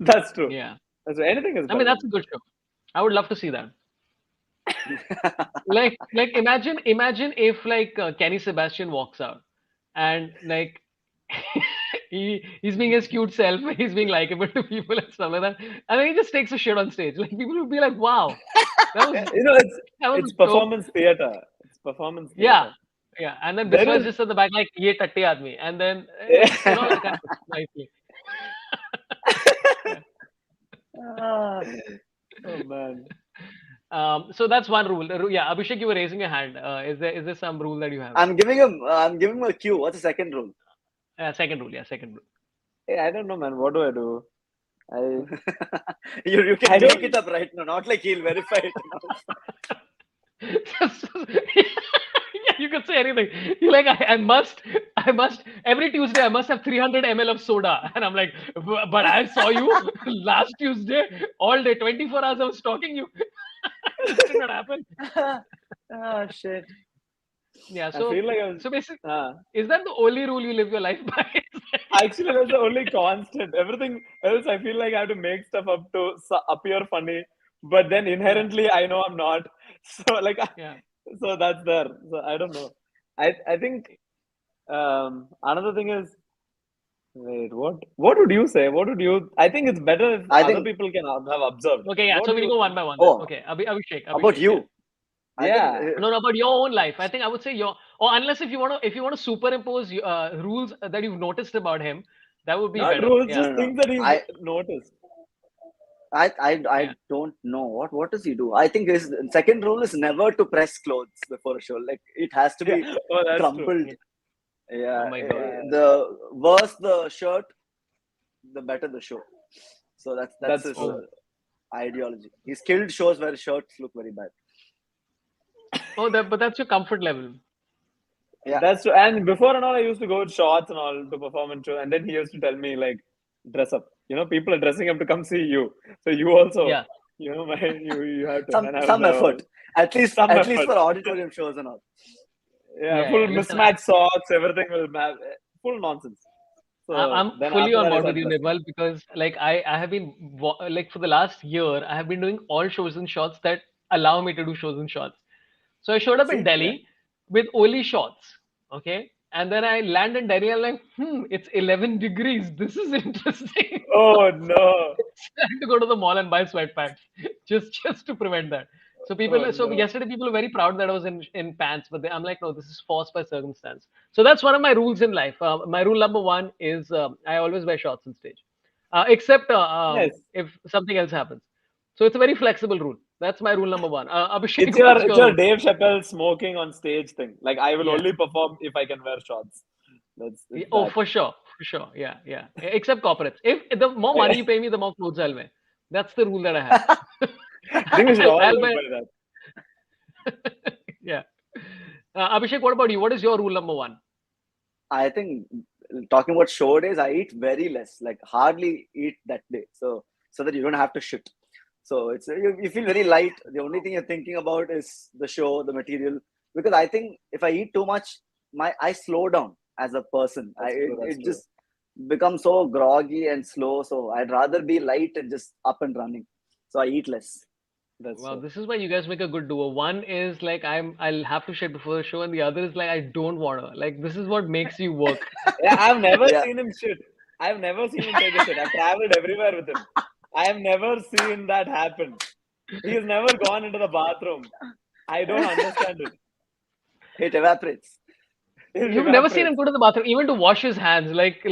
that's true. Yeah. That's true. Anything is I mean, better that's a than good show. I would love to see that. Like imagine if like Kenny Sebastian walks out and like he's being his cute self, he's being likable to people and stuff like that, and then he just takes a shit on stage. Like people would be like, "Wow, that was you know, that was it's a show." performance theater. It's performance Yeah, theater. yeah. And then There Biswa is is, just at the back like, "Ye tatte aadmi," and then kind of nicely. Yeah. ah, oh man. So that's one rule. Yeah, Abhishek, you were raising your hand. Is there some rule that you have? I'm giving him a cue. What's the second rule? Second rule, yeah, second rule. Hey, I don't know, man. What do I do? I You I can make don't. it up right now, not like he'll verify it. Yeah, you could say anything. You're like, I must, every Tuesday, I must have 300 ml of soda. And I'm like, but I saw you last Tuesday, all day, 24 hours, I was stalking you. This did not happen. Ah, shit. Yeah, I feel like so basically, uh, is that the only rule you live your life by? actually that's the only constant. Everything else, I feel like I have to make stuff up to appear funny, but then Yeah, inherently I know I'm not. So like, yeah. so that's there. So I don't know. I think another thing is, wait, what would you say? What would you? I think it's better if I other think. people can have observed. Okay, yeah, What so do we'll you go one think? by one then. Oh, Okay, how about Abhishek, yeah. you? I think. Yeah, No, about your own life. I think I would say or unless if you want to superimpose rules that you've noticed about him, that would be not better. rules, Yeah, No, just no, no. things that he's I, noticed. I yeah. don't know what does he do. I think his second rule is never to press clothes before a show. Like it has to Yeah, be oh, that's true. crumpled. Yeah. Oh Yeah, my God. the worse the shirt, the better the show. So that's That's his true. Oh, ideology. He's killed shows where shirts look very bad. but that's your comfort level. Yeah, That's true. And before and all, I used to go with shorts and all to perform in show. And then he used to tell me, like, dress up. You know, people are dressing up to come see you. So you also, Yeah. you know, man, you have to. some And I was some like, effort. oh, some At least effort. for auditorium shows and all. Yeah, Yeah, full yeah. Listen, mismatched socks, everything will match. Full nonsense. So I'm then fully after on that, I board with started you, dressing up. Nirmal, because like I have been like for the last year, I have been doing all shows in shorts that allow me to do shows in shorts. So I showed up in See, yeah. Delhi with only shorts, okay, and then I land in Delhi. I'm like, it's 11 degrees. This is interesting. Oh, no. I had to go to the mall and buy sweatpants just to prevent that. Oh, So no. yesterday people were very proud that I was in pants, but I'm like, no, this is forced by circumstance. So that's one of my rules in life. My rule number one is I always wear shorts on stage, except Nice. if something else happens. So it's a very flexible rule. That's my rule number one. It's Abhishek, your what's it's your your rule? Dave Chappelle smoking on stage thing. Like I will Yeah. only perform if I can wear shorts. That's Yeah, it's oh, that. for sure, for sure. Yeah, yeah. Except corporates. If the more money you pay me, the more clothes I'll wear. That's the rule that I have. I think we should all I'll live wear. by that. Yeah. Abhishek, what about you? What is your rule number one? I think talking about show days, I eat very less, like hardly eat that day. So that you don't have to shit. So you feel very light. The only thing you're thinking about is the show, the material. Because I think if I eat too much, I slow down as a person. That's true. That's It true. just becomes so groggy and slow. So I'd rather be light and just up and running. So I eat less. That's Well, true. this is why you guys make a good duo. One is like I'll have to shit before the show, and the other is like I don't wanna. Like this is what makes you work. Yeah, I've never Yeah. seen him shit. I've never seen him take a shit. I've traveled everywhere with him. I have never seen that happen. He has never gone into the bathroom. I don't understand it. It evaporates. It You've never seen him evaporates. go to the bathroom, even to wash his hands. Like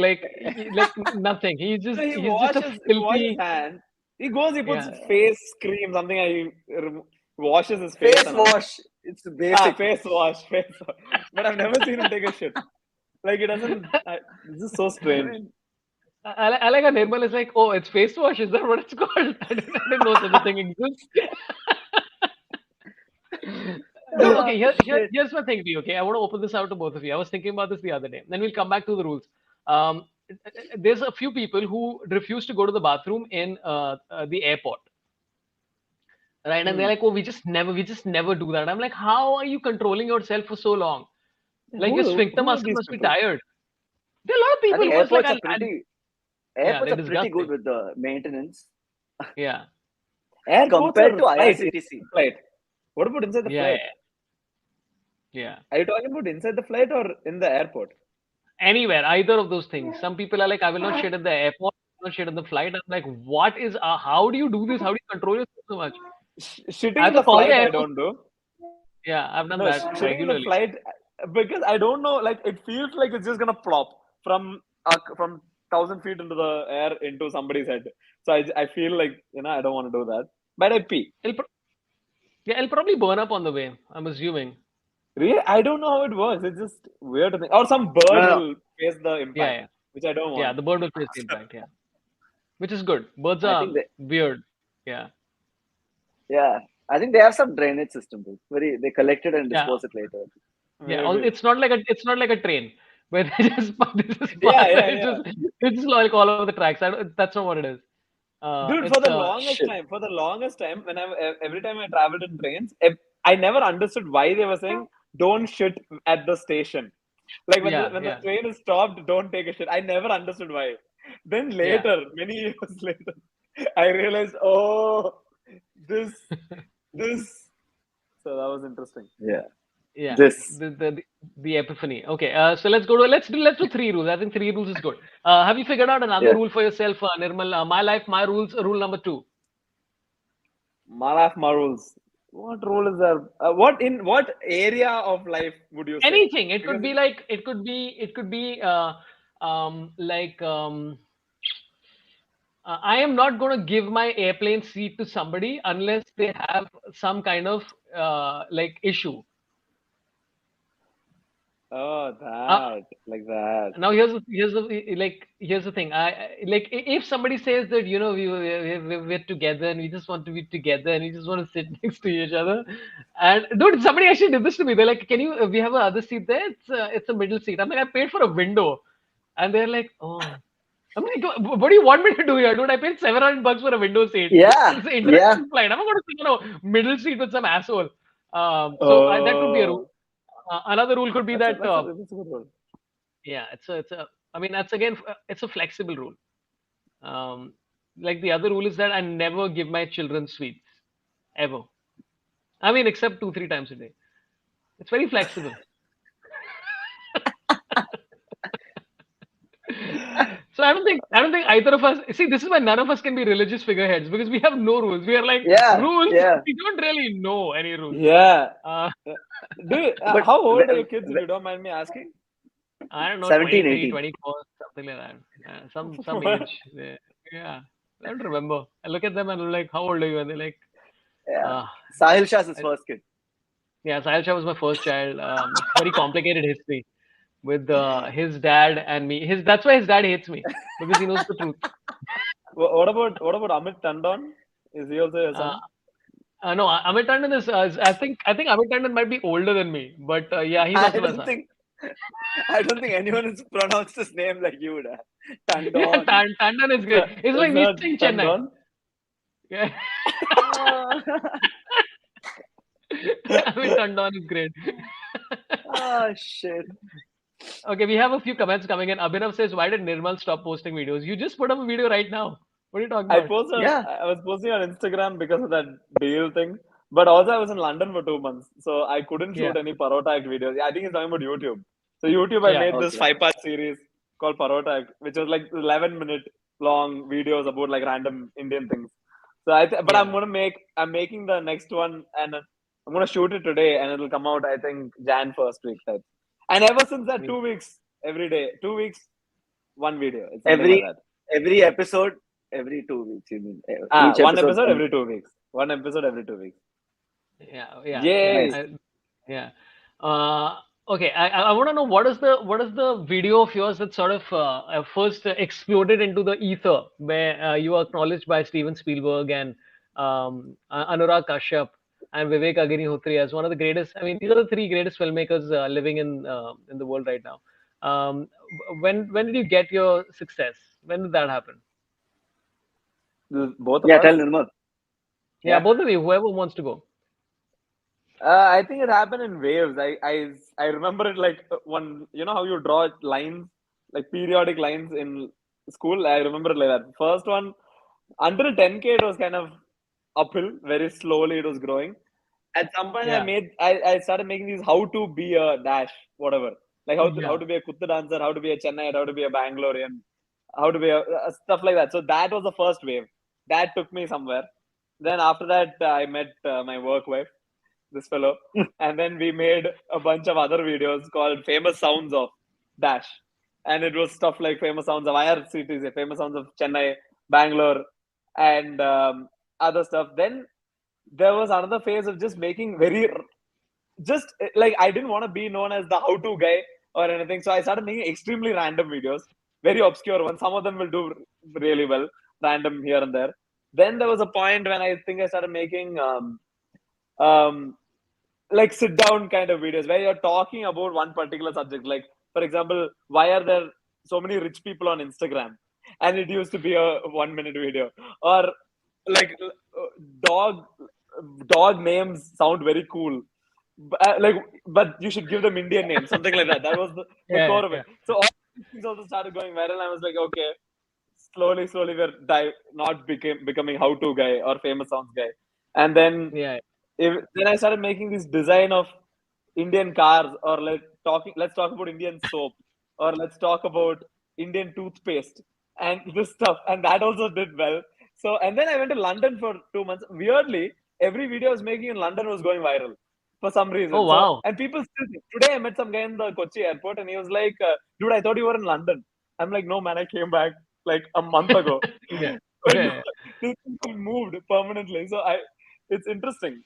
nothing. So He's just a he washes his filthy. hands. He goes, he puts Yeah. face cream, something. Washes his face Face and all. wash. It's basic. Face wash, face wash. But I've never seen him take a shit. Like it doesn't. This is so I strange. mean, I like a Nirmal is like, oh, it's face wash. Is that what it's called? I didn't know such a thing exists. Dude, okay, Shit. here's my thing to you, okay? I want to open this out to both of you. I was thinking about this the other day. Then we'll come back to the rules. There's a few people who refuse to go to the bathroom in the airport, right? And they're like, oh, we just never do that. I'm like, how are you controlling yourself for so long? Like your sphincter Who are muscle these must be people? tired. There are a lot of I people think who is like, yeah, airports they're are pretty good disgusting. with the maintenance Yeah, Airports compared or to flight? IRCTC. Flight. What about inside the yeah, flight? yeah. Are you talking about inside the flight or in the airport? Anywhere, either of those things. Some people are like, I will not shit at the airport, I will not shit at the flight. I'm like, what is, how do you do this? How do you control yourself so much? I Shitting have in to the call the flight, Air I Force. don't do. Yeah, I've done No, that shitting in the regularly. flight because I don't know. Like it feels like it's just gonna plop from 1,000 feet into the air into somebody's head. So I feel like I don't want to do that. But I pee. It'll, pro- yeah, it'll probably burn up on the way, I'm assuming. Really, I don't know how it works. It's just weird to think. Or some No, bird no, no. will face the Yeah, impact, yeah. which I don't Yeah, want. the bird will face the impact, yeah. Which is good. Birds I think are they, weird. Yeah. yeah, I think they have some drainage system. Too. They collect it and Yeah. dispose it later. Yeah. Maybe. It's not like a train where they just this is Yeah, part, yeah, yeah. it's just like all over the tracks. That's not what it is. Dude, It's Shit. for the longest time, every time I traveled in trains, I never understood why they were saying don't shit at the station. Like yeah, when the yeah, train is stopped, don't take a shit. I never understood why. Then yeah. later, many years later, I realized, oh, this, this. So that was interesting. Yeah. Yeah, This. the epiphany. Okay, so let's do three rules. I think three rules is good. Have you figured out another Yeah. rule for yourself, Nirmal? My life, my rules. Rule number two. Malaf rules. What rule is there? What area of life would you say? Anything. It could Because be like it could be like I am not going to give my airplane seat to somebody unless they have some kind of like issue. oh, Uh, that like that. Now here's the thing. Like if somebody says that we're together and we just want to be together and we just want to sit next to each other, and dude, somebody actually did this to me. They're like, "Can you? We have a other seat there. It's a middle seat." I'm like, "I paid for a window," and they're like, "Oh." I'm like, what do you want me to do here, dude? I paid $700 for a window seat. Yeah. It's an Yeah. international flight. I'm not going to sit in a middle seat with some asshole. That could be a rule. Oh, Another rule could be that's a that that's a that's a good rule. yeah, I mean, that's again, it's a flexible rule. Um, like the other rule is that I never give my children sweets ever. I mean, except two, three times a day. It's very flexible. So I don't think either of us. See, this is why none of us can be religious figureheads because we have no rules. We are like Yeah. rules. Yeah. We don't really know any rules. Yeah. Uh, Uh, Do you, But how old are your kids, if you don't mind me asking? I don't know, 17, 23, 18. 24, something like that. Some What? age. Yeah, I don't remember. I look at them and I'm like, how old are you? And they're like, Yeah. uh, Sahil Shah's his first kid. yeah, Sahil Shah was my first child. Very complicated history with his dad and me. That's why his dad hates me because he knows the truth. What about Amit Tandon? Is he also your Uh, son? no, Amit Tandon I think Amit Tandon might be older than me, but yeah, he's I also my don't son. think I don't think anyone has pronounced his name like you would have. Yeah, Tandon. Tandon is great. It's like Is me that saying Chennai. Tandon? Yeah, Oh, Amit Tandon is great. oh shit. Okay, we have a few comments coming in. Abhinav says, "Why did Nirmal stop posting videos? You just put up a video right now. What are you talking about?" Yeah. I was posting on Instagram because of that deal thing. But also I was in London for 2 months, so I couldn't Yeah, shoot any Parota Act videos. Yeah, I think he's talking about YouTube. So YouTube, I yeah, made this Okay. 5-part series called Parota Act, which was like 11-minute long videos about like random Indian things. So but yeah. I'm making the next one, and I'm gonna shoot it today, and it'll come out I think Jan first week type. And ever since that, 2 weeks every day, 2 weeks, one video. It's something like Every that. every episode, every 2 weeks. You mean each One episode? episode every 2 weeks. One episode every 2 weeks. Yeah, yeah, yeah, Nice. Yay! yeah. Okay, I want to know what is the video of yours that sort of first exploded into the ether, where you were acknowledged by Steven Spielberg and Anurag Kashyap. and Vivek Agnihotri as one of the greatest. I mean, these are the three greatest filmmakers living in the world right now. When did you get your success? When did that happen? Both of Yeah, us. tell Nirmal. Yeah, Yeah. both of you, whoever wants to go. I think it happened in waves. I remember it like one. You know how you draw lines, like periodic lines in school. I remember it like that. First one until 10K, it was kind of uphill. Very slowly, it was growing. At some point, Yeah, I started making these how to be a dash whatever, like how yeah, to be a Kuttu dancer, how to be a Chennai, how to be a Bangalorean, how to be stuff like that. So that was the first wave. That took me somewhere. Then after that, I met my work wife, this fellow, and then we made a bunch of other videos called Famous Sounds of Dash, and it was stuff like Famous Sounds of IRCTC, Famous Sounds of Chennai, Bangalore, and other stuff. Then there was another phase of just making just like I didn't want to be known as the how-to guy or anything, so I started making extremely random videos, very obscure ones. Some of them will do really well, random here and there. Then there was a point when I think I started making um, like sit down kind of videos where you're talking about one particular subject. Like, for example, why are there so many rich people on Instagram? And it used to be a 1 minute video. Or like dog dog names sound very cool. Like, but you should give them Indian names, something like that. That was the yeah, core of yeah, it. So all these things also started going viral. I was like, okay, slowly we're not becoming how-to guy or famous songs guy. And then yeah. then I started making this design of Indian cars, or like talking. Let's talk about Indian soap, or let's talk about Indian toothpaste, and this stuff. And that also did well. So, and then I went to London for 2 months. Weirdly, every video I was making in London was going viral for some Oh reason. So, wow. and people still think. Today I met some guy in the Kochi airport, and he was like, "Dude, I thought you were in London." I'm like, "No, man, I came back like a month ago." Yeah, So, yeah, these people moved permanently. So it's interesting.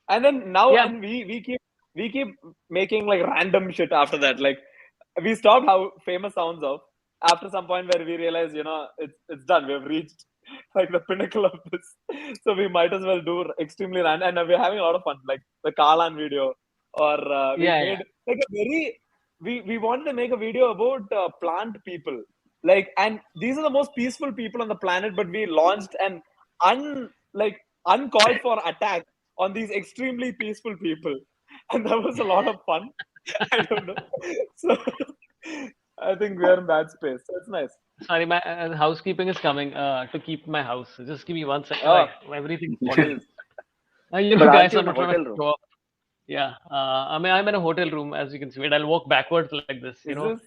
And then now, yeah. and we keep making like random shit after that. Like we stopped how famous sounds of after some point where we realized, it's done. We've reached like the pinnacle of this, so we might as well do extremely random. And we're having a lot of fun, like the Kalan video, or we Yeah, made like a very we wanted to make a video about plant people, like, and these are the most peaceful people on the planet, but we launched an uncalled for attack on these extremely peaceful people, and that was a lot of fun. I don't know. So I think we are in that space. So it's nice. sorry, my housekeeping is coming to keep my house. Just give me 1 second. Oh, Everything's falling. please. But aren't Guys, you I'm in a not trying to hotel room? show off. Yeah, I'm in a hotel room, as you can see. Wait, I'll walk backwards like this. Is this?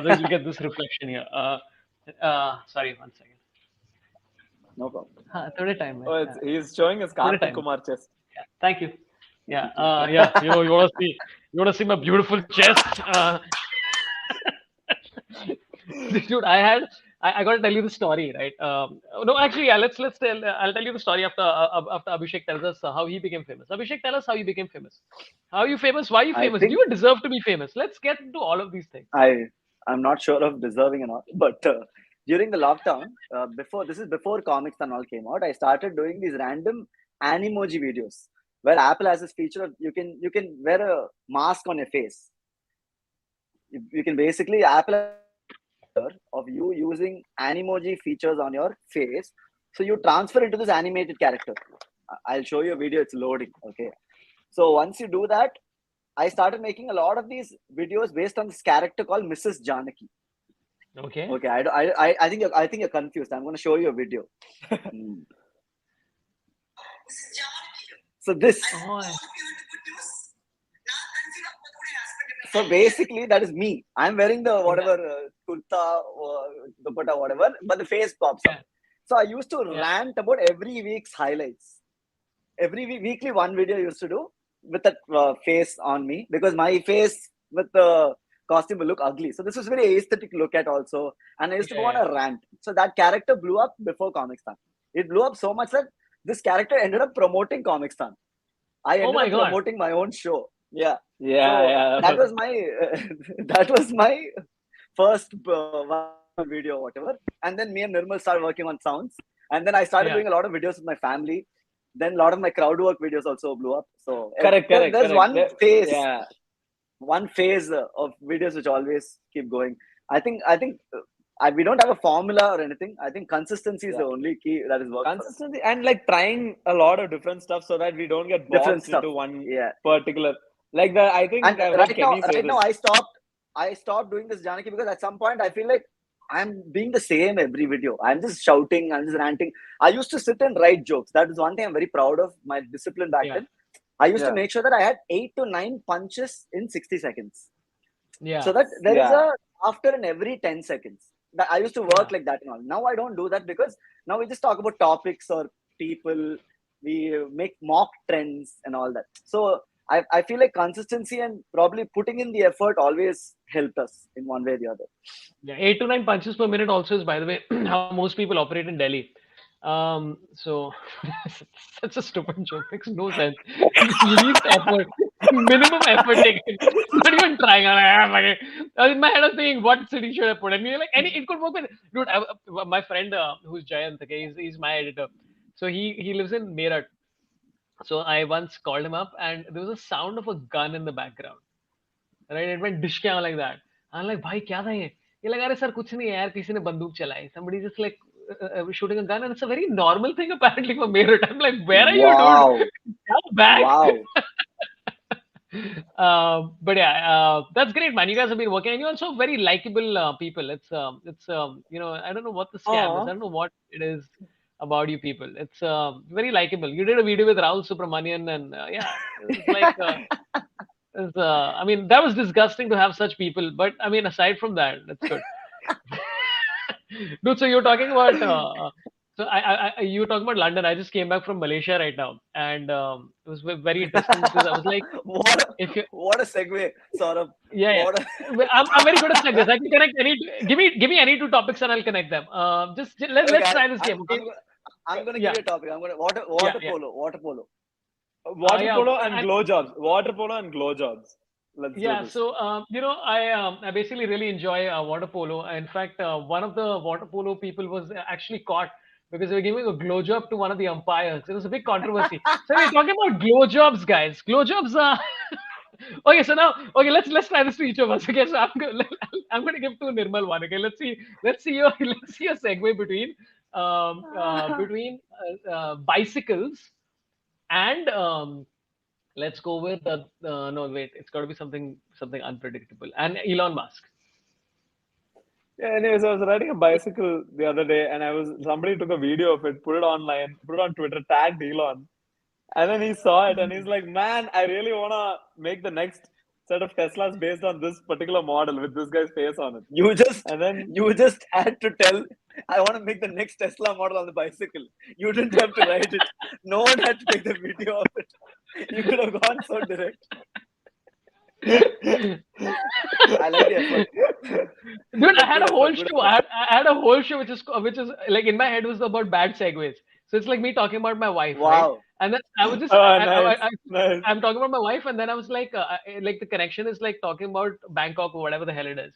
This will get this reflection here. Sorry, 1 second. No problem. Third time, man. Oh, he's showing his Third Karthik time. Kumar chest. Yeah, thank you. Yeah, yeah. You wanna see my beautiful chest? Dude, I got to tell you the story, right? No, actually, yeah. Let's tell. I'll tell you the story after Abhishek tells us how he became famous. Abhishek, tell us how you became famous. How are you famous? Why are you I famous? Do think you deserve to be famous? Let's get into all of these things. I'm not sure of deserving or not, but during the lockdown, before comics and all came out, I started doing these random animoji videos where Apple has this feature of you can wear a mask on your face. You can basically Apple has of you using animoji features on your face, so you transfer into this animated character. I'll show you a video. It's loading. Okay, so once you do that, I started making a lot of these videos based on this character called Mrs. Janaki. Okay. Okay, I think you're confused. I'm going to show you a video. Hmm. So this, Oh, so basically that is me. I'm wearing the yeah, whatever kurta or dupatta, whatever, but the face pops up. yeah, So I used to yeah, rant about every week's highlights. Every weekly one video I used to do with that face on me, because my face with the costume will look ugly. So this was very aesthetic look at also, and I used to yeah, go on yeah. a rant. So that character blew up before Comic Stan. It blew up so much that this character ended up promoting Comic Stan. I Oh ended my up God. promoting my own show. Yeah. Yeah, So yeah. that was my that was my first video, whatever. And then me and Nirmal started working on sounds, and then I started Yeah, doing a lot of videos with my family. then a lot of my crowd work videos also blew up. So Correct. there's Yeah. one phase of videos which always keep going. I think we don't have a formula or anything. I think consistency is the only key that is worked for us. Consistency and like trying a lot of different stuff so that we don't get Different boxed stuff. into one Yeah. particular. Like the I think And I've heard right Kenny say now, this. I stopped doing this, Janaki, because at some point I feel like I'm being the same every video. I'm just shouting, I'm just ranting. I used to sit and write jokes. That is one thing I'm very proud of, my discipline back Yeah. then. I used to Yeah. make sure that I had 8 to 9 punches in 60 seconds. Yeah. So that there is Yeah. a after in every 10 seconds. That I used to work Yeah. like that and all. Now I don't do that because now we just talk about topics or people. We make mock trends and all that. So I feel like consistency and probably putting in the effort always helped us in one way or the other. Yeah, 8 to 9 punches per minute also is, by the way, how most people operate in Delhi. So such a stupid joke, makes no sense. Least effort, minimum effort taken. Not even trying. In my head, I was thinking, what city should I put? And you're like, it could work with. Dude, my friend who's Jayant, okay, he's my editor. So he lives in Meerut. So I once called him up, and there was a sound of a gun in the background. Right? It went dish down like that. I'm like, भाई क्या था ये? ये लगा रहे sir कुछ नहीं है यार किसी ने बंदूक चलाई. Somebody just like shooting a gun, and it's a very normal thing apparently for Meerut. I'm like, where are you, Wow. dude? Come back. Wow. But yeah, that's great, man. You guys have been working, and you're also very likable people. It's I don't know what the scam is. I Aw. don't know what it is about you people. It's very likable. You did a video with Rahul Subramanian, and yeah, it's like. I mean, that was disgusting to have such people, but I mean, aside from that, that's good. Dude, so you're talking about, you were talking about London. I just came back from Malaysia right now, and it was very interesting because I was like, if you, what a segue, Sorabh. yeah, What a, I'm very good at segues. I can connect give me any two topics and I'll connect them. Let's okay, try this game, okay? I'm gonna Yeah, give you a topic. I'm gonna water yeah. polo. Water polo. Water Yeah, polo and glow jobs. Water polo and glow jobs. Let's do yeah, this. so I basically really enjoy water polo. In fact, one of the water polo people was actually caught because they were giving a glow job to one of the umpires. It was a big controversy. So we're talking about glow jobs, guys. Glow jobs are okay. So now, okay, let's try this to each of us. Okay, so I'm going to give to Nirmal one. Okay, let's see your let's see a segue between bicycles and let's go with no wait, it's got to be something unpredictable. And Elon Musk. Yeah, anyways, I was riding a bicycle the other day and somebody took a video of it, put it online, put it on Twitter, tagged Elon. And then he saw it and he's like, man, I really want to make the next set of Teslas based on this particular model with this guy's face on it. You And then you just had to tell, I want to make the next Tesla model on the bicycle. You didn't have to write it. No one had to take the video of it. You could have gone so direct. I like the effort. Dude, I had a whole Good show. effort. I had a whole show which is like in my head was about bad segues. So it's like me talking about my wife, right? Wow. And then I was just nice. I'm talking about my wife, and then I was like the connection is like talking about Bangkok or whatever the hell it is.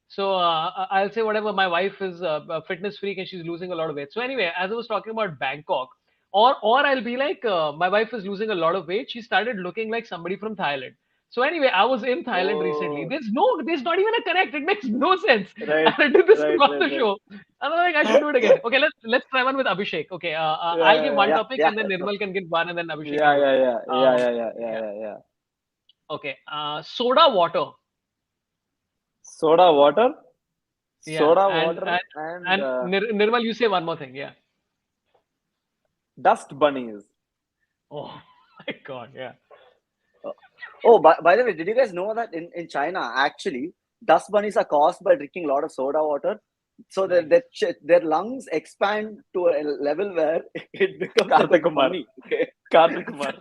So I'll say whatever. My wife is a fitness freak and she's losing a lot of weight. So anyway, as I was talking about Bangkok, or I'll be like, my wife is losing a lot of weight. She started looking like somebody from Thailand. So anyway, I was in Thailand recently. Oh, There's not even a connect. It makes no sense. right, I did this right, throughout right, the right. show. And I'm like, I should do it again. Okay, let's try one with Abhishek. Okay, I'll give one Yeah, topic and then Nirmal can give one and then Abhishek can give. Yeah. Okay, soda water. Soda water, Yeah, soda and water, and Nirmal, you say one more thing. Yeah. dust bunnies. Oh my God. Yeah. Oh, by the way, did you guys know that in China, actually, dust bunnies are caused by drinking a lot of soda water? So their lungs expand to a level where it becomes like a Karthik Kumar. bunny. Okay? Karthik Kumar.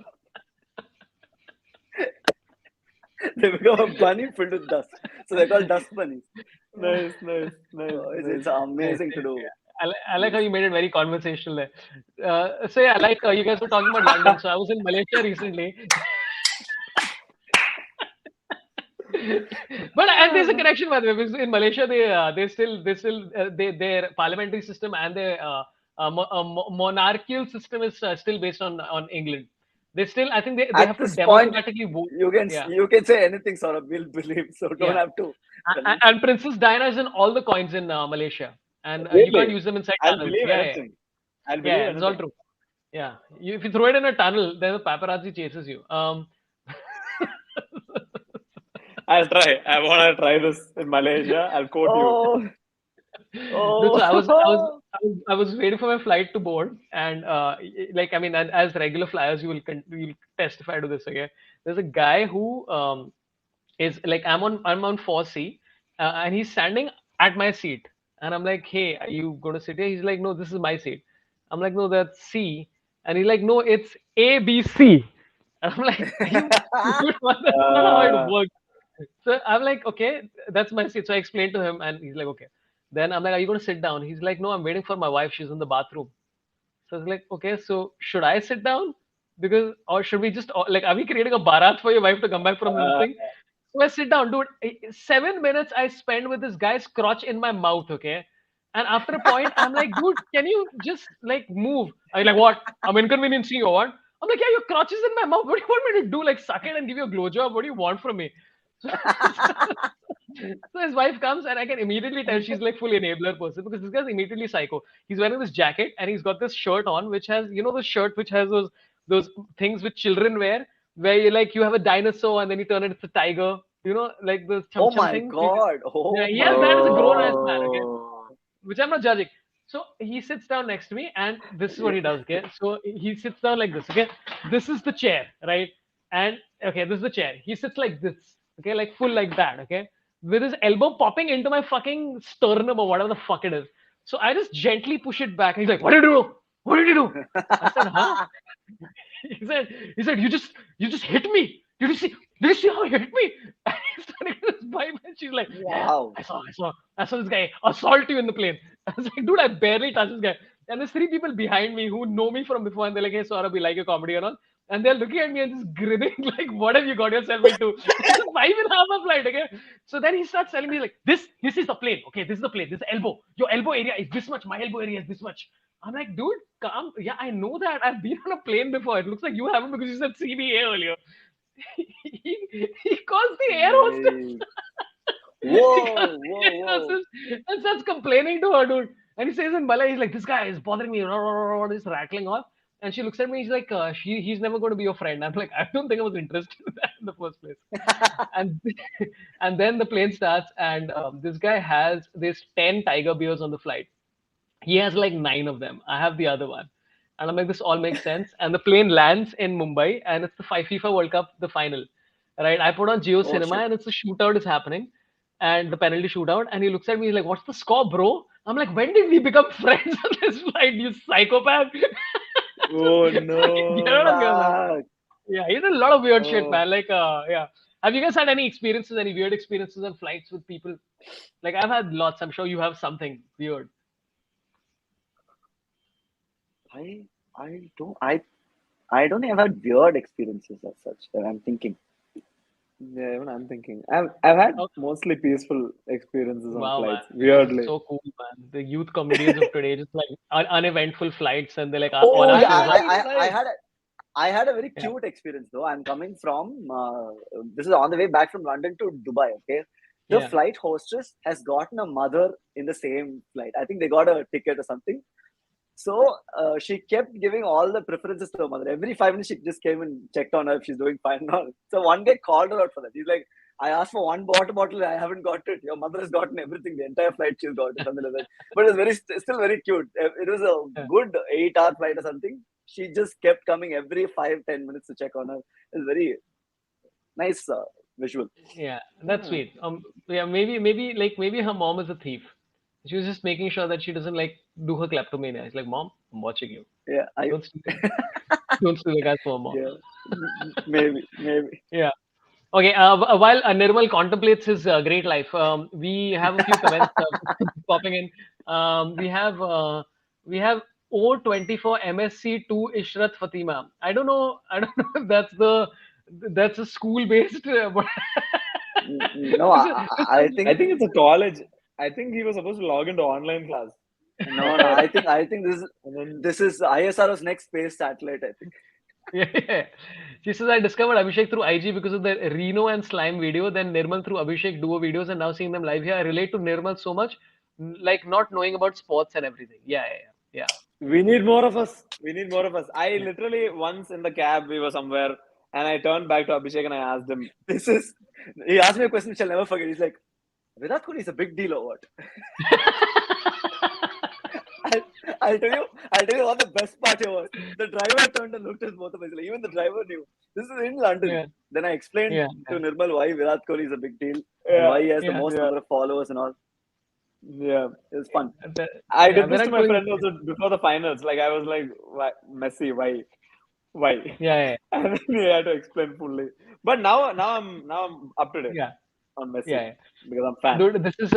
They become a bunny filled with dust. So they're called dust bunnies. Nice. So it's amazing to do. I like how you made it very conversational there. So yeah, like you guys were talking about London. So I was in Malaysia recently. But and there's a connection by the way because in Malaysia they their parliamentary system and their monarchical system is still based on England. They still, I think they At have to this point, democratically vote. you can Yeah, you can say anything, Sorabh. We'll believe. So don't yeah. have to convince And him. Princess Diana is in all the coins in Malaysia, and you can't Really? use them inside I'll tunnels. believe Yeah, yeah, anything. I'll yeah. believe It's all anything. true. Yeah, if you throw it in a tunnel, then the paparazzi chases you. I'll try. I want to try this in Malaysia. I'll quote you. Oh, No, so oh. I was waiting for my flight to board, and like I mean, and as regular flyers, you'll testify to this. Okay, there's a guy who is like I'm on 4C, and he's standing at my seat, and I'm like, hey, are you going to sit here? He's like, no, this is my seat. I'm like, no, that's C, and he's like, no, it's ABC, and I'm like, are you stupid? Man? That's not how it Uh, works. So I'm like, okay, that's my seat. So I explained to him, and he's like, okay. Then I'm like, are you going to sit down? He's like, no, I'm waiting for my wife. She's in the bathroom. So I was like, okay, so should I sit down? Because, or should we just, or, like, are we creating a barat for your wife to come back from this uh, thing? So I sit down, dude. 7 minutes I spend with this guy's crotch in my mouth, okay? And after a point, I'm like, dude, can you just like move? I'm like, what? I'm inconveniencing you or what? I'm like, yeah, your crotch is in my mouth. What do you want me to do? Like, suck it and give you a blowjob? What do you want from me? So, so his wife comes and I can immediately tell she's like full enabler person because this guy's immediately psycho. He's wearing this jacket and he's got this shirt on which has, the shirt which has those things which children wear where you have a dinosaur and then you turn it into a tiger. Like the chum Oh chum my thing. God. Yeah, Oh he has my that as a grown ass God. man, okay? oh. Which I'm not judging. So he sits down next to me, and this is what he does. Okay, so he sits down like this. Okay, this is the chair, right? And okay, this is the chair. He sits like this. Okay, like full like that. Okay, with his elbow popping into my fucking sternum or whatever the fuck it is. So I just gently push it back. And he's like, "What did you do? What did you do?" I said, "Huh?" He said, you just hit me. Did you see how he hit me? And he's turning to his wife and she's like, yeah, Wow. I saw this guy assault you in the plane. I was like, dude, I barely touched this guy. And there's three people behind me who know me from before, and they're like, hey, Sorabh, we like your comedy and all. And they're looking at me and just grinning, like, what have you got yourself into? It's a 5.5 hour flight, okay? So then he starts telling me, like, this is the plane, okay? This is the plane, this is the elbow. Your elbow area is this much, my elbow area is this much. I'm like, dude, calm. Yeah, I know that. I've been on a plane before. It looks like you haven't because you said CBA earlier. he calls the air hostess. Nice. He calls Whoa, the whoa, air whoa. hostess and starts complaining to her, dude. And he says in Malay, he's like, this guy is bothering me. This rattling off. And she looks at me. He's like, he's never going to be your friend. I'm like, I don't think I was interested in that in the first place. And and then the plane starts, and this guy has this 10 tiger beers on the flight. He has like 9 of them. I have the other one. And I'm like, this all makes sense. And the plane lands in Mumbai and it's the FIFA World Cup, the final. Right? I put on Geo Oh Cinema shit. and it's a shootout is happening. And the penalty shootout. And he looks at me, he's like, what's the score, bro? I'm like, when did we become friends on this flight, you psychopath? Oh Get out of no. here, man. Fuck. Yeah, he did a lot of weird shit, Oh. man. Like, yeah. Have you guys had any experiences, any weird experiences on flights with people? Like, I've had lots. I'm sure you have something weird. I I don't think I've had weird experiences as such that I'm thinking. Yeah, even I'm thinking. I've had Okay. mostly peaceful experiences on Wow, man, flights. you guys are Weirdly. so cool, man. The youth comedians of today just like uneventful flights, and they're like on Oh our yeah, shows. Right, right. I had a very Yeah, cute experience though. I'm coming from this is on the way back from London to Dubai. Okay, the yeah, flight hostess has gotten a mother in the same flight. I think they got a ticket or something. So she kept giving all the preferences to her mother. Every 5 minutes, she just came and checked on her if she's doing fine and all. So one guy called her out for that. He's like, I asked for one water bottle, I haven't got it. Your mother has gotten everything. The entire flight she's got it, something like that. But it's still very cute. It was a yeah. good 8 hour flight or something. She just kept coming every 5-10 minutes to check on her. It's very nice visual. Yeah, that's Ah. sweet. Yeah, maybe her mom is a thief. She was just making sure that she doesn't like do her kleptomania. It's like, mom, I'm watching you. Yeah, Don't steal, don't steal the guy's phone, mom. yeah, maybe. Yeah. Okay. While Nirmal contemplates his great life, we have a few comments popping in. We have O24 MSc2 Ishrat Fatima. I don't know. I don't know if that's a school based. But No, this is I I think think it's a college. I think he was supposed to log into online class. No, no. I think And then this is ISRO's next space satellite. I think. Yeah. She says, I discovered Abhishek through IG because of the Reno and Slime video, then Nirmal through Abhishek duo videos, and now seeing them live here. I relate to Nirmal so much, like not knowing about sports and everything. Yeah. we need more of us. We need more of us. I literally once in the cab we were somewhere, and I turned back to Abhishek and I asked him, This is. He asked me a question which I'll never forget. He's like, Virat Kohli is a big deal or what? I'll, I'll tell you. I'll tell you what the best part here was. The driver turned and looked at both of us. Like, even the driver knew. This is in London. Yeah. Then I explained Yeah. to Nirmal why Virat Kohli is a big deal and Yeah, why he has the Yeah. most number of followers and all. yeah. It was fun. I Yeah, did this Virat to my Kohli. friend also before the finals. Like I was like, why, Messi, why? Yeah. And then he had to explain fully. But now I'm up to date Yeah. on Messi Yeah. because I'm fan. Dude, this is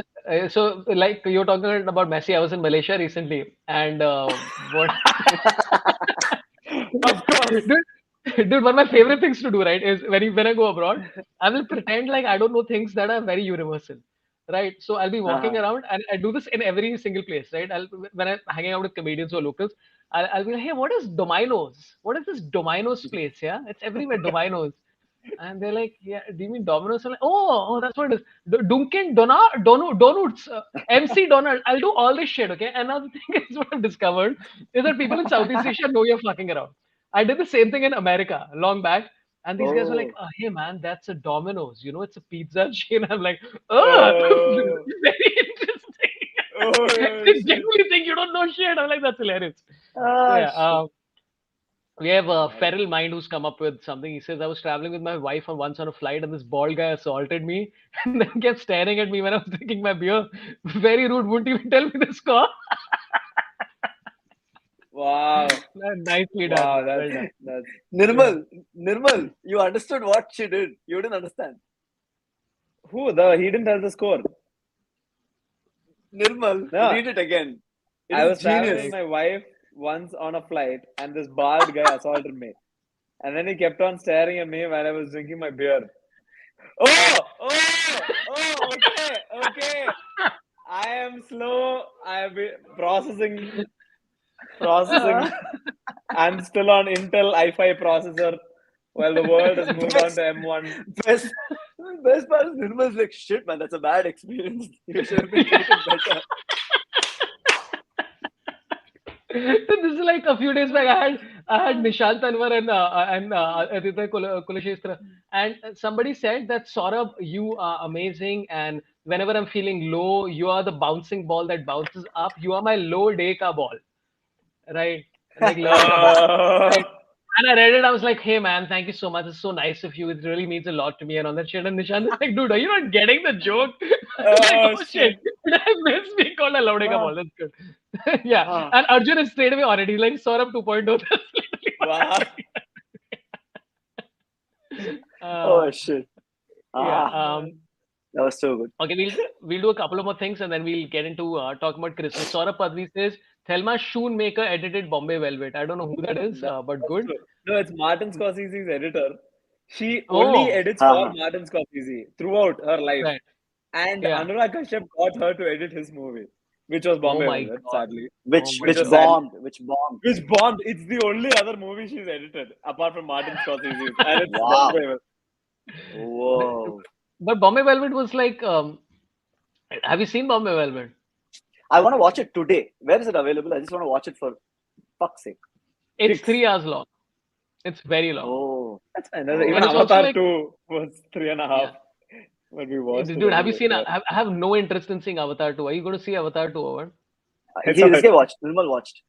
so like you're talking about Messi. I was in Malaysia recently, and what? Of course. Dude, one of my favorite things to do, right, is when I go abroad, I will pretend like I don't know things that are very universal, right? So I'll be walking Uh-huh. around, and I do this in every single place, right? When I'm hanging out with comedians or locals, I'll be like, hey, what is Domino's? What is this Domino's place? Yeah, it's everywhere, Domino's. And they're like, yeah, do you mean Domino's? I'm like, oh, that's what it is. Dunkin' Donuts, MC Donald. I'll do all this shit, okay? And now the thing is, what I've discovered is that people in Southeast Asia know you're fucking around. I did the same thing in America long back, and these guys were like, Oh. oh, hey man, that's a Domino's. You know, it's a pizza chain. I'm like, oh, Oh, very interesting. oh They shit. genuinely think you don't know shit. I'm like, that's hilarious. So Ah, yeah, shit. we have Nice. Feral Mind who's come up with something. He says, I was traveling with my wife once on a flight and this bald guy assaulted me and then kept staring at me when I was drinking my beer. Very rude. Wouldn't even tell me the score. Wow. Nicely done, Wow, man. Well done. that's Nirmal, you understood what she did. You didn't understand. he didn't tell the score. Nirmal, No, read it again. It I is was traveling genius. with my wife once on a flight, and this bald guy assaulted me. And then he kept on staring at me while I was drinking my beer. Okay. I am slow. I have been processing. I'm still on Intel i5 processor, while the world has moved on to M1. Best, best part is Nirmal's like, shit, man, that's a bad experience. You should have been treated better. This is like a few days back. I had Nishant Tanwar and Aditya Kulashestra, and somebody said that Sorabh, you are amazing, and whenever I'm feeling low, you are the bouncing ball that bounces up. You are my low day ka ball, right? Like low day ka ball, Uh, right? And I read it. I was like, hey man, thank you so much. It's so nice of you. It really means a lot to me and all that shit. And Nishant is like, dude, are you not getting the joke? I was like, oh oh shit. shit, did I miss being called a low day ka Wow. ball? That's good. Yeah, Ah, and Arjun is straight away on it. He's like Saurabh 2.0. That's literally what I'm Wow. saying. oh, shit. Yeah. Ah, that was so good. Okay, we'll do a couple of more things and then we'll get into talking about Christmas. Saurabh Padvi says Thelma Schoonmaker edited Bombay Velvet. I don't know who that is, but That's good. true. No, it's Martin Scorsese's editor. She only Oh, edits for Uh-huh. Martin Scorsese throughout her life. right. And Yeah. Anurag Kashyap got her to edit his movie, which was Oh Bombay my Velvet, God. sadly. Which Oh my Which which was God. sadly. bombed. Which bombed. Which bombed. It's the only other movie she's edited, apart from Martin Scorsese's. And it's Wow. Bombay Velvet. Whoa. But Bombay Velvet was like, have you seen Bombay Velvet? I want to watch it today. Where is it available? I just want to watch it for fuck's sake. It's Six. 3 hours long. It's very long. Oh. That's fine. Oh. Even And it's also Avatar like, 2 was 3.5. yeah. But we watched it Dude, have you anyway. seen? Yeah. I have no interest in seeing Avatar 2. Are you going to see Avatar 2 or what? It's This guy alright. watched. Nirmal watched.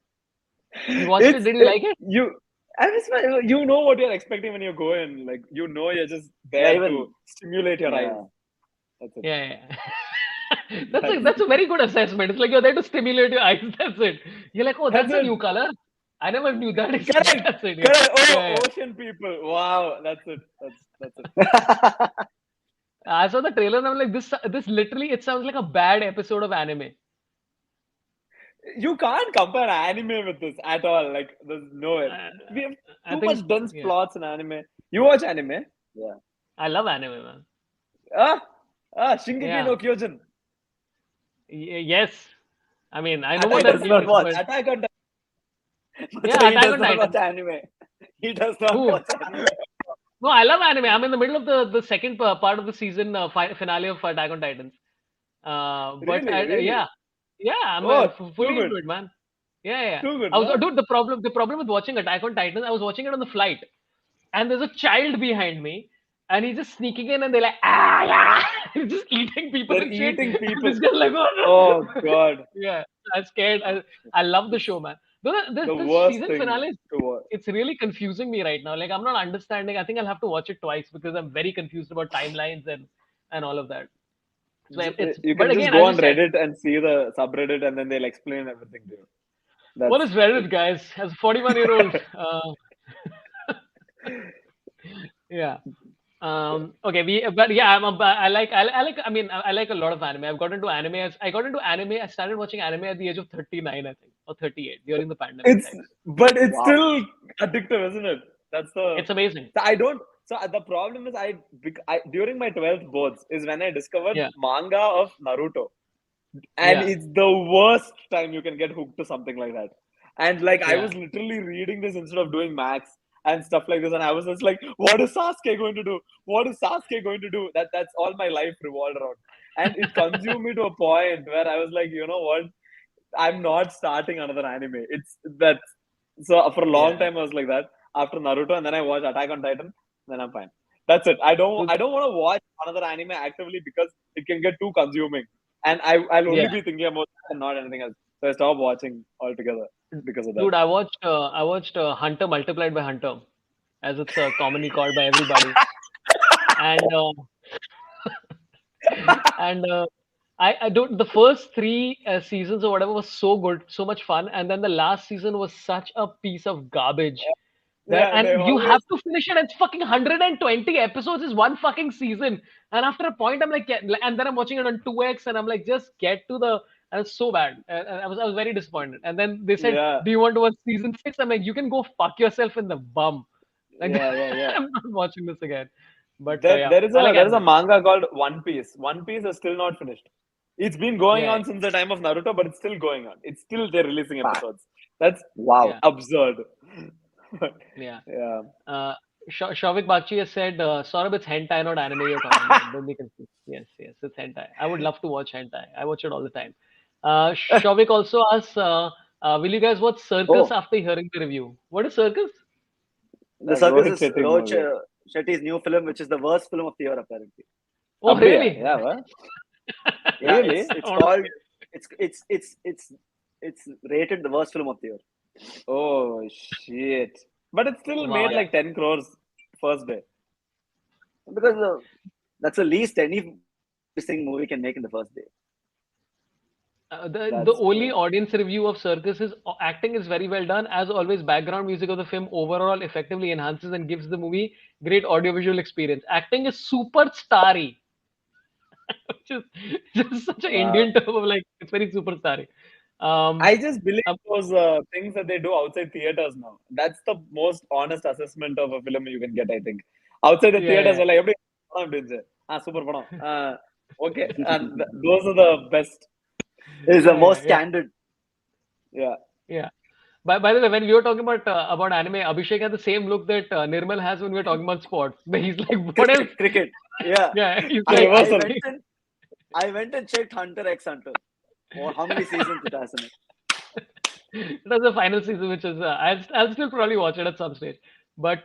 You watched it? Did you like it? You know what you're expecting when you go in. Like you know you're just Yeah, there even to stimulate your eyes. yeah. That's it. Yeah. That's a very good assessment. It's like you're there to stimulate your eyes. That's it. You're like, oh, that's That's a it. new color. I never knew that. Correct. That's it. Correct. Oh, Yeah. ocean people. Wow, that's it. That's it. I saw the trailer and I'm like, this literally, it sounds like a bad episode of anime. You can't compare anime with this at all. Like there's no way. I, We have I too think, much dense yeah. plots in anime. You watch anime? Yeah. I love anime, man. Shingeki Yeah. no Kyojin. Yes. I mean, I know He what Attack that does on not means, watch. but Attack on yeah, He Attack does on not watch Titan. anime. He does not Who? watch anime. No, I love anime. I'm in the middle of the second part of the season finale of Attack on Titans. But Really, really. yeah, yeah, I'm Oh, too fully good, into it, man. Yeah, yeah. too good, I was, no? dude. The problem with watching Attack on Titans, I was watching it on the flight, and there's a child behind me, and he's just sneaking in, and they're like, ah, yeah, he's just eating people They're and shit. eating And people. this guy's like, oh Oh no. God, Yeah, I'm scared. I love the it's show, man. Though this the this worst season thing finale, to watch. it's really confusing me right now. Like I'm not understanding. I think I'll have to watch it twice because I'm very confused about timelines and all of that. So it's You but can just again, go as you on said, Reddit and see the subreddit, and then they'll explain everything to you. what That's is Reddit, it. guys? As a 41-year-old, yeah. Okay, but yeah, I like, I mean, I like a lot of anime. I've got into anime. I got into anime. I started watching anime at the age of 39, I think, or 38 during the pandemic It's times. but it's Wow. still addictive, isn't it? That's the. It's amazing. So I don't. So the problem is, I during my 12th boards is when I discovered Yeah, manga of Naruto, and yeah, it's the worst time you can get hooked to something like that. And like I yeah, was literally reading this instead of doing max and stuff like this, and I was just like, "What is Sasuke going to do? What is Sasuke going to do?" That's all my life revolved around, and it consumed me to a point where I was like, you know what? I'm not starting another anime. It's that. So for a long yeah. time, I was like that. After Naruto, and then I watched Attack on Titan. Then I'm fine. That's it. I don't. So, I don't want to watch another anime actively because it can get too consuming, and I'll yeah, only be thinking about that and not anything else. So I stopped watching altogether because of that. dude, I watched Hunter multiplied by Hunter, as it's commonly called by everybody, and and I don't. The first three seasons or whatever was so good, so much fun, and then the last season was such a piece of garbage. That Yeah, they and you have always. to finish it. It's fucking 120 episodes is one fucking season, and after a point, I'm like, and then I'm watching it on 2x, and I'm like, just get to the. And it's so bad. I was very disappointed. And then they said, Yeah, "Do you want to watch season 6?" I'm like, "You can go fuck yourself in the bum." Like yeah. I'm not watching this again. But There, yeah, there is I a like there is a anime. manga called One Piece. One Piece is still not finished. It's been going Yeah, on since the time of Naruto, but it's still going on. It's still they're releasing Fuck. episodes. That's Wow. yeah, absurd. yeah. Yeah. Uh, Shavik Bakshi has said, Sorab, it's hentai, not anime you're talking about. Don't be confused. Yes, yes, it's hentai. I would love to watch hentai. I watch it all the time. Shavik also asks, will you guys watch Circus Oh, after hearing the review? What is Circus? the That circus Rohit is Shetty Roach movie. Shetty's new film, which is the worst film of the year, apparently. Oh, Abhiya, really? yeah, what? Yeah, Really? it's called Honestly, it's rated the worst film of the year. Oh shit! But it still wow. made Yeah, like 10 crores first day. because that's the least any thing movie can make in the first day. The That's only true. audience review of Circus is acting is very well done. As always, background music of the film overall effectively enhances and gives the movie great audiovisual experience. Acting is super starry, which is just such an Wow. Indian term of like it's very super starry. Um, I just believe um, those things that they do outside theaters now. That's the most honest assessment of a film you can get, I think. Outside the yeah, theaters, yeah, like, "Eppadi padam irundhuchu? Super padam. Okay. And those are the best. It is the yeah, yeah, most yeah, candid. Yeah. yeah. By the way, when we were talking about anime, Abhishek had the same look that Nirmal has when we were talking about sports. He's like, what else? Cricket. Yeah, Yeah, he's I like, I Universal. went and I went and checked Hunter x Hunter, or how many seasons it has in it. it was the final season, which is I'll still probably watch it at some stage. But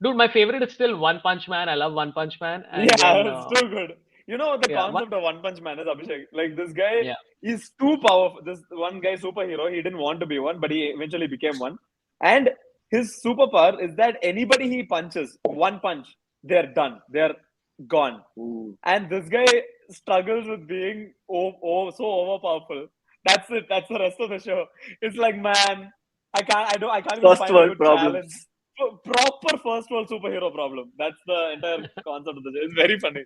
dude, my favorite is still One Punch Man. I love One Punch Man, and Yeah, then it's too good. You know what the yeah, concept of One Punch Man is, Abhishek? Like this guy yeah, is too powerful. This one guy superhero, he didn't want to be one, but he eventually became one. And his superpower is that anybody he punches, one punch, they're done. They're gone. Ooh. And this guy struggles with being so overpowerful. That's it. That's the rest of the show. It's like, man, I can't even First find a world good challenge. problems. Proper first world superhero problem. That's the entire concept of the show. It's very funny.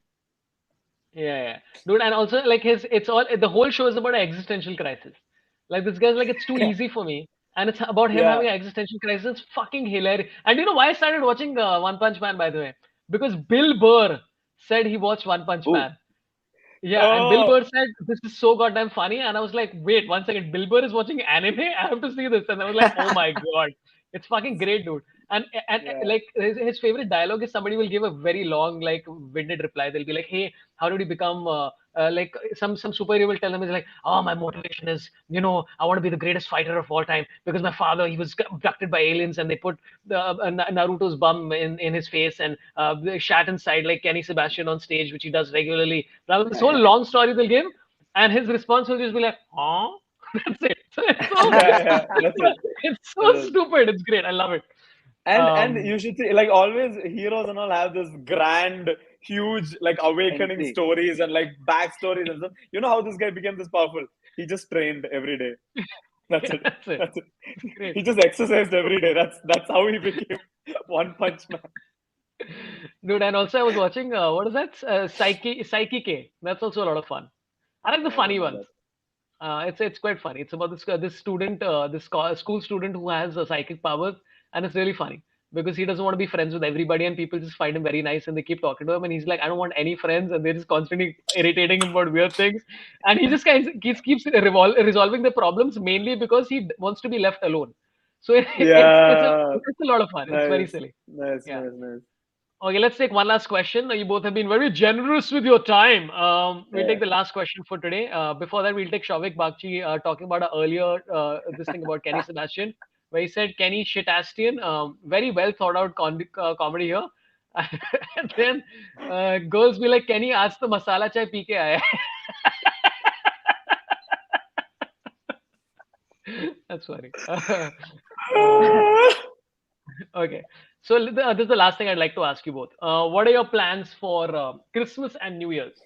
yeah, yeah, dude. And also like it's all the whole show is about an existential crisis. Like this guy's like it's too easy for me, and it's about him Yeah. having an existential crisis. It's fucking hilarious. And you know why I started watching One Punch Man, by the way? Because Bill Burr said he watched One Punch Ooh. Man. Yeah, and Bill Oh, Burr said, "This is so goddamn funny," and I was like, "Wait, one second, Bill Burr is watching anime? I have to see this." And I was like, "Oh my god, it's fucking great, dude!" And yeah. like his favorite dialogue is somebody will give a very long, like winded reply. They'll be like, "Hey, how did you become?" Like some superhero will tell them is like, "Oh, my motivation is, I want to be the greatest fighter of all time because my father he was abducted by aliens and they put the Naruto's bum in his face and they shat inside like Kenny Sebastian on stage, which he does regularly." Rather, this whole long story they'll give, and his response will just be like, "Huh?" That's it. So it's so Yeah, yeah, that's it. it's That's so it. stupid. It's great. I love it. And Um, you should see, like, always heroes and all have this grand, huge, like, awakening Entry. stories and like backstories and stuff. You know how this guy became this powerful? He just trained every day. That's yeah, it. that's it. That's it. It's great. He just exercised every day. That's how he became One Punch Man. Dude, and also I was watching what is that? Psyche K. That's also a lot of fun. I like the I don't funny know ones. that. It's quite funny. It's about this student, school student who has psychic powers, and it's really funny because he doesn't want to be friends with everybody, and people just find him very nice, and they keep talking to him, and he's like, I don't want any friends, and they're just constantly irritating him about weird things, and he just kind of keeps resolving the problems mainly because he wants to be left alone. So Yeah. it's a lot of fun. It's very Nice. silly. Nice, Yeah. nice, nice. Okay, let's take one last question. You both have been very generous with your time. We'll Yeah. take the last question for today. Before that, we'll take Shavik Bagchi talking about earlier this thing about Kenny Sebastian, where he said Kenny Shitastian. Very well thought out comedy here. And then girls be like, Kenny, ask the masala chai pee ke aaya hai." That's funny. Okay. So this is the last thing I'd like to ask you both. What are your plans for Christmas and New Year's?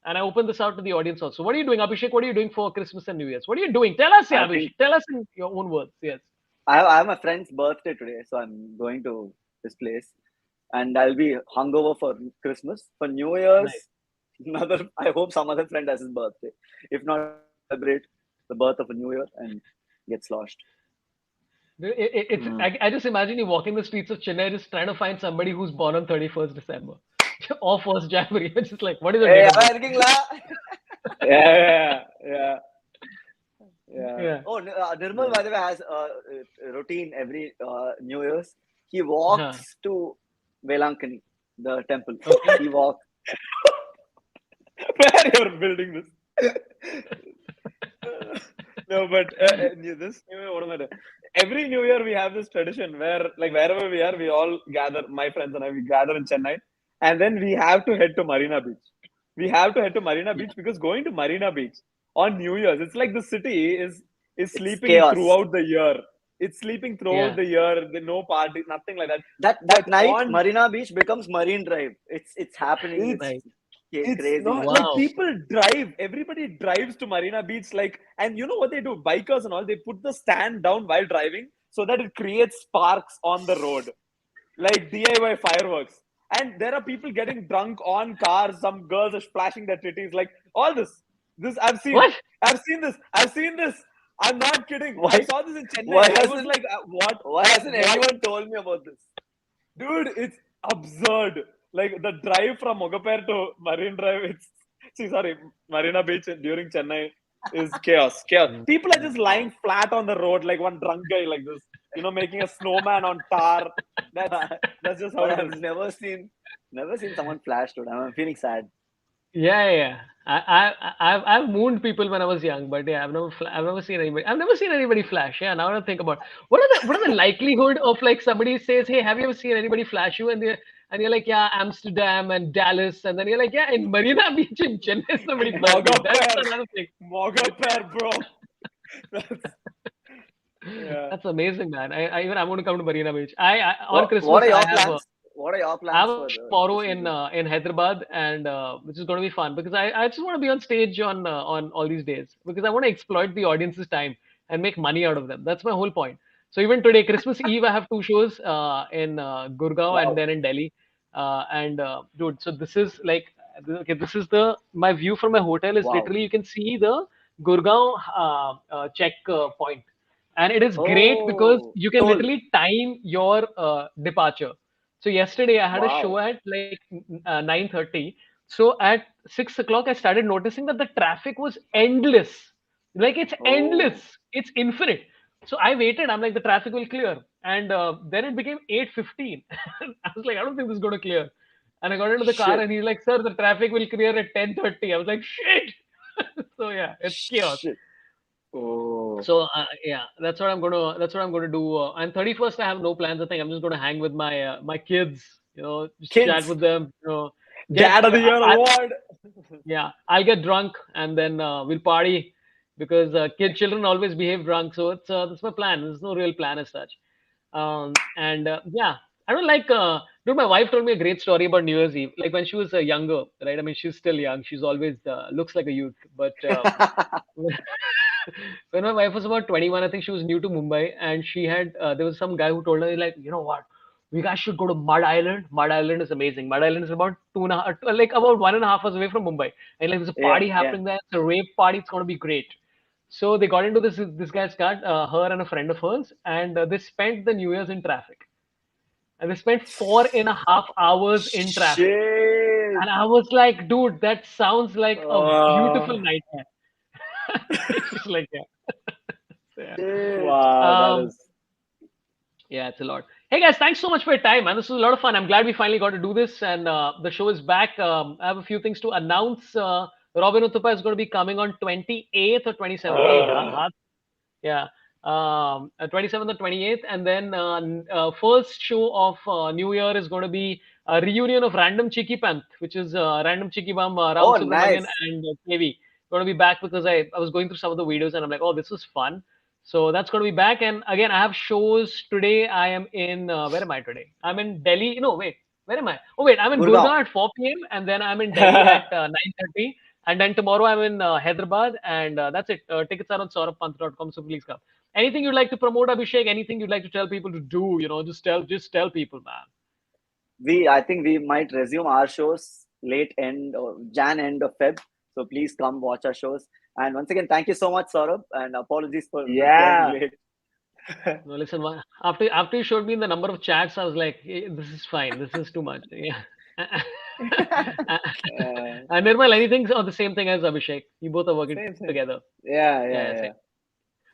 And I open this out to the audience also. What are you doing, Abhishek? What are you doing for Christmas and New Year's? What are you doing? Tell us, I yeah, think Abhishek. Tell us in your own words. Yes. I have my friend's birthday today, so I'm going to his place, and I'll be hungover for Christmas. For New Nice. Year's, another. I hope some other friend has his birthday. If not, I'll celebrate the birth of a New Year and get sloshed. Hmm. I just imagine you walking the streets of Chennai just trying to find somebody who's born on 31st December or 1st January. It's just like, what is your Hey, date of am I birth? working la? Yeah, yeah, yeah. Yeah. Oh, Nirmal, Yeah. by the way, has a routine every New Year's. He Huh. walks to Velankani, the temple. Okay. He walks. Where you're building this? No, but this New Year, what am I doing? Every New Year we have this tradition where, like, wherever we are, we all gather. My friends and I, we gather in Chennai, and then we have to head to Marina Beach. We have to head to Marina Yeah. Beach because going to Marina Beach on New Year's, it's like the city is It's sleeping chaos. throughout the year. It's sleeping throughout Yeah. the year. No party, nothing like that. That But night, on Marina Beach becomes Marine Drive. It's happening. it's Right. it's Crazy. not like Wow. people drive. Everybody drives to Marina Beach, like, and you know what they do? Bikers and all, they put the stand down while driving so that it creates sparks on the road, like DIY fireworks. And there are people getting drunk on cars. Some girls are splashing their titties, like all this. This I've seen. What? I've seen this. I've seen this. I'm not kidding. I Why? saw this in Why Chennai. I was hasn't like, what? Why hasn't What? anyone told me about this? Dude, it's absurd. Like the drive from Mogaper to Marine Drive, sorry, Marina Beach during Chennai is chaos. Chaos. People are just lying Wow. flat on the road like one drunk guy like this, making a snowman on tar. That's that's just how But it I've is. never seen someone flash, dude. I'm feeling sad. Yeah, yeah, yeah. I've mooned people when I was young, but yeah, I've never seen anybody. I've never seen anybody flash. Yeah, now I think about what are the likelihood of like somebody says, hey, have you ever seen anybody flash you? And you're like, yeah, Amsterdam and Dallas, and then you're like, yeah, in Marina Beach in Chennai, somebody flashed me. That's Mogaper, another thing. Mogaper, bro. That's yeah. That's amazing, man. I'm going to come to Marina Beach. On What Christmas are I your have plans? What are your I plans have a for show the tomorrow this weekend? in Hyderabad, and which is going to be fun because I just want to be on stage on all these days because I want to exploit the audience's time and make money out of them. That's my whole point. So even today, Christmas Eve, I have two shows in Gurgaon and Wow. then in Delhi. And dude, so this is like okay, this is the my view from my hotel is Wow. literally you can see the Gurgaon check point, and it is great because Oh, you can toll. literally time your departure. So yesterday I had a show Wow. at like 9:30, So at 6 o'clock, I started noticing that the traffic was endless. Like it's Oh endless. It's infinite. So I waited. I'm like, the traffic will clear. And then it became 8:15. I was like, I don't think this is going to clear. And I got into the car shit! and he's like, sir, the traffic will clear at 10:30. I was like, shit. So yeah, it's chaos. Shit! Oh, So yeah, that's what I'm gonna do. And 31st, I have no plans. I think I'm just gonna hang with my kids. Just chat Kids. with them. Get Dad of the Year award. yeah, I'll get drunk and then we'll party because children always behave drunk. So that's my plan. There's no real plan as such. And yeah, I don't like. Dude, my wife told me a great story about New Year's Eve. Like when she was younger, right? I mean, she's still young. She's always looks like a youth, but when my wife was about 21, I think she was new to Mumbai, and she had there was some guy who told her like, you know what, you guys should go to Mud Island. Mud Island is amazing. Mud Island is about 2.5, like about 1.5 hours away from Mumbai, and like there's a Yeah, party yeah. happening there. It's a rave party. It's gonna be great. So they got into this guy's car, her and a friend of hers, and they spent the New Year's in traffic. And they spent 4.5 hours in traffic. Shit! And I was like, dude, that sounds like a beautiful Oh, nightmare. She's like, yeah. So, yeah. Shit! wow, that Um, is. yeah, it's a lot. Hey guys, thanks so much for your time, man. This was a lot of fun. I'm glad we finally got to do this, and the show is back. I have a few things to announce. Robin Uthappa is going to be coming on 28th or 27th. Hey, yeah, 27th or 28th, and then first show of New Year is going to be a reunion of Random Chikipant, which is Random Chikibum, Ram Oh, Subramanian, nice. and KV. Going to be back because I was going through some of the videos and I'm like, oh, this was fun. So that's going to be back. And again, I have shows today. I am in where am I today? I'm in Delhi. No, wait, where am I? Oh wait, I'm in Gurgaon. Gurgaon at 4 p.m. and then I'm in Delhi at 9:30. And then tomorrow I'm in Hyderabad, and that's it. Tickets are on sorabh.com, so please come. Anything you'd like to promote, Abhishek? Anything you'd like to tell people to do? Just tell people, man. I think we might resume our shows late end or Jan end of Feb. So please come watch our shows. And once again, thank you so much, Saurabh. And apologies for replying Yeah. late. No, listen, after you showed me the number of chats, I was like, this is fine. This is too much. Yeah. And Nirmal, anything or the same thing as Abhishek? You both are working Same. together. Yeah, Yeah, yeah, yeah. yeah. Same.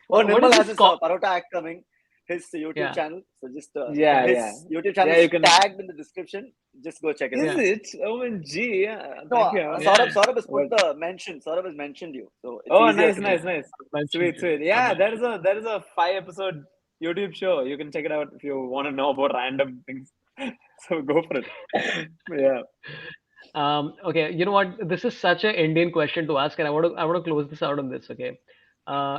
Oh, What Nirmal is has this his called? Parota act coming, his YouTube Yeah, channel. So just Yeah, his yeah. YouTube channel Yeah, is you can. tagged in the description. Just go check it out. Is yeah, it? OMG, yeah. No, Thank you. Saurabh, yeah. Saurabh has put But the mention. Saurabh has mentioned you. So it's oh, easier nice, to do. nice. I mentioned Sweet, you. sweet. I Yeah, mentioned. there is a 5 episode YouTube show. You can check it out if you want to know about random things. So go for it. Yeah. Okay, you know what? This is such an Indian question to ask, and I want to close this out on this. Okay,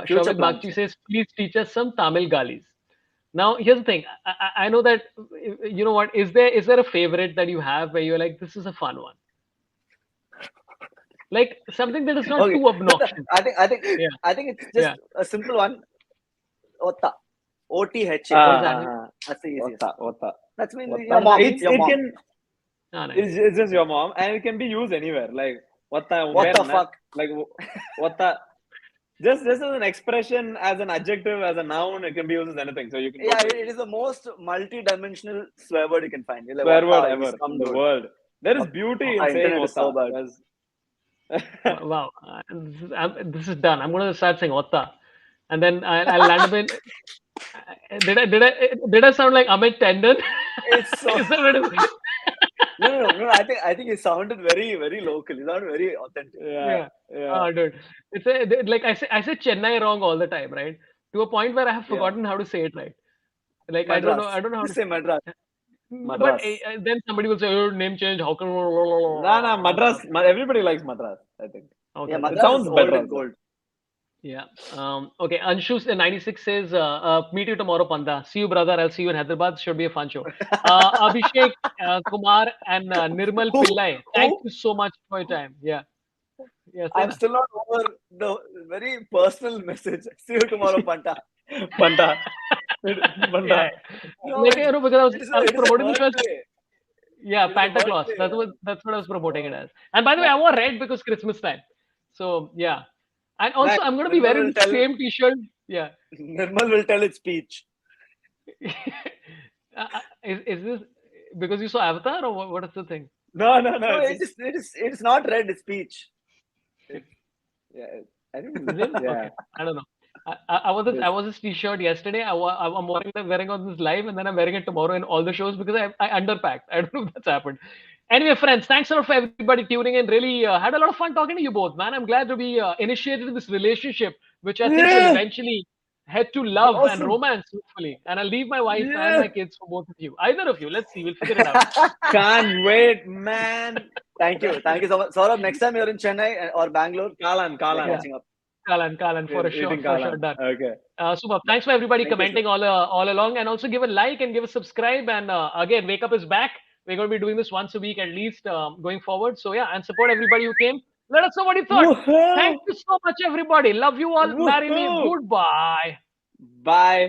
Future Shavik plans. Bakchi says, please teach us some Tamil galis. Now, here's the thing. I know that you know what. Is there a favorite that you have where you're like, this is a fun one, like something that is not Okay. too No, obnoxious. Yeah, I think it's just yeah. a simple one. Otta. OTHA. What does that mean? That's the easiest. Otta. That's mean your Otta. mom. It's Your it mom. can Ah, nice. it's just your mom, and it can be used anywhere. Like otta What the umberna. fuck? Like otta. Just as an expression, as an adjective, as a noun, it can be used as anything. So you can go Yeah, places. it is the most multi-dimensional swear word you can find. You're like, Swear word Otta, you ever in scum the dude. world. There is beauty in Our saying internet is so otta. bad. There's Wow, this is done. I'm gonna start saying Otta, and then I'll land up in. Did I sound like Amit Tandon? It's so Is that what it is? no. I think it sounded very, very local. It sounded very authentic. yeah, Yeah. yeah. Oh, dude. Like I say Chennai wrong all the time, right? To a point where I have Yeah. forgotten how to say it right. Like I don't know. Madras. I don't know how to. Just say Madras. But Madras. then somebody will say, "Oh, name change. How can?" Nah, Madras. Everybody likes Madras, I think. Yeah, Okay, It then Madras fine. is sounds old better and also. gold. Yeah. Okay. Anshu 96 says, meet you tomorrow, Panda. See you, brother. I'll see you in Hyderabad. Should be a fun show. Abhishek, Kumar, and Nirmal Who? Pillai. Thank Who? you so much for your time. Yeah. Yeah. Say I'm that. still not over the very personal message. See you tomorrow, Panta. Panta. Yeah. Panta. No, Like because I was I was it is a promoting the show as wordplay. yeah, It is a Panta Claus. wordplay. That's what I was promoting it as. And by the way, Yeah. I wore red because Christmas time. So yeah. And Nice. also I'm gonna be Nirmal wearing will the tell. same t-shirt. Yeah. Nirmal will tell its speech. Is this because you saw Avatar or what is the thing? No. No, it's not red. It's peach. Yeah, I think. Is it? Yeah. Okay. I don't know. I was It I is. was this t-shirt yesterday. I'm wearing on this live, and then I'm wearing it tomorrow in all the shows because I underpacked. I don't know if that's happened. Anyway, friends, thanks a lot for everybody tuning in. Really had a lot of fun talking to you both, man. I'm glad to be initiated in this relationship, which I think will Yeah. eventually head to love and Awesome. romance, hopefully. And I'll leave my wife and Yeah. my kids for both of you. Either of you. Let's see. We'll figure it out. Can't wait, man. Thank you so much, Saurabh. Next time you're in Chennai or Bangalore, Kalan. we're Yeah. catching up. Kalan, We're eating for sure, Kalan. done. Okay. Super. Thanks for everybody Thank you, sir. commenting all along, and also give a like and give a subscribe. And again, Wake Up is back. We're going to be doing this once a week at least going forward. So yeah, and support everybody who came. Let us know what you thought. Woohoo! Thank you so much, everybody. Love you all. Marry me. Woohoo! Goodbye. Bye.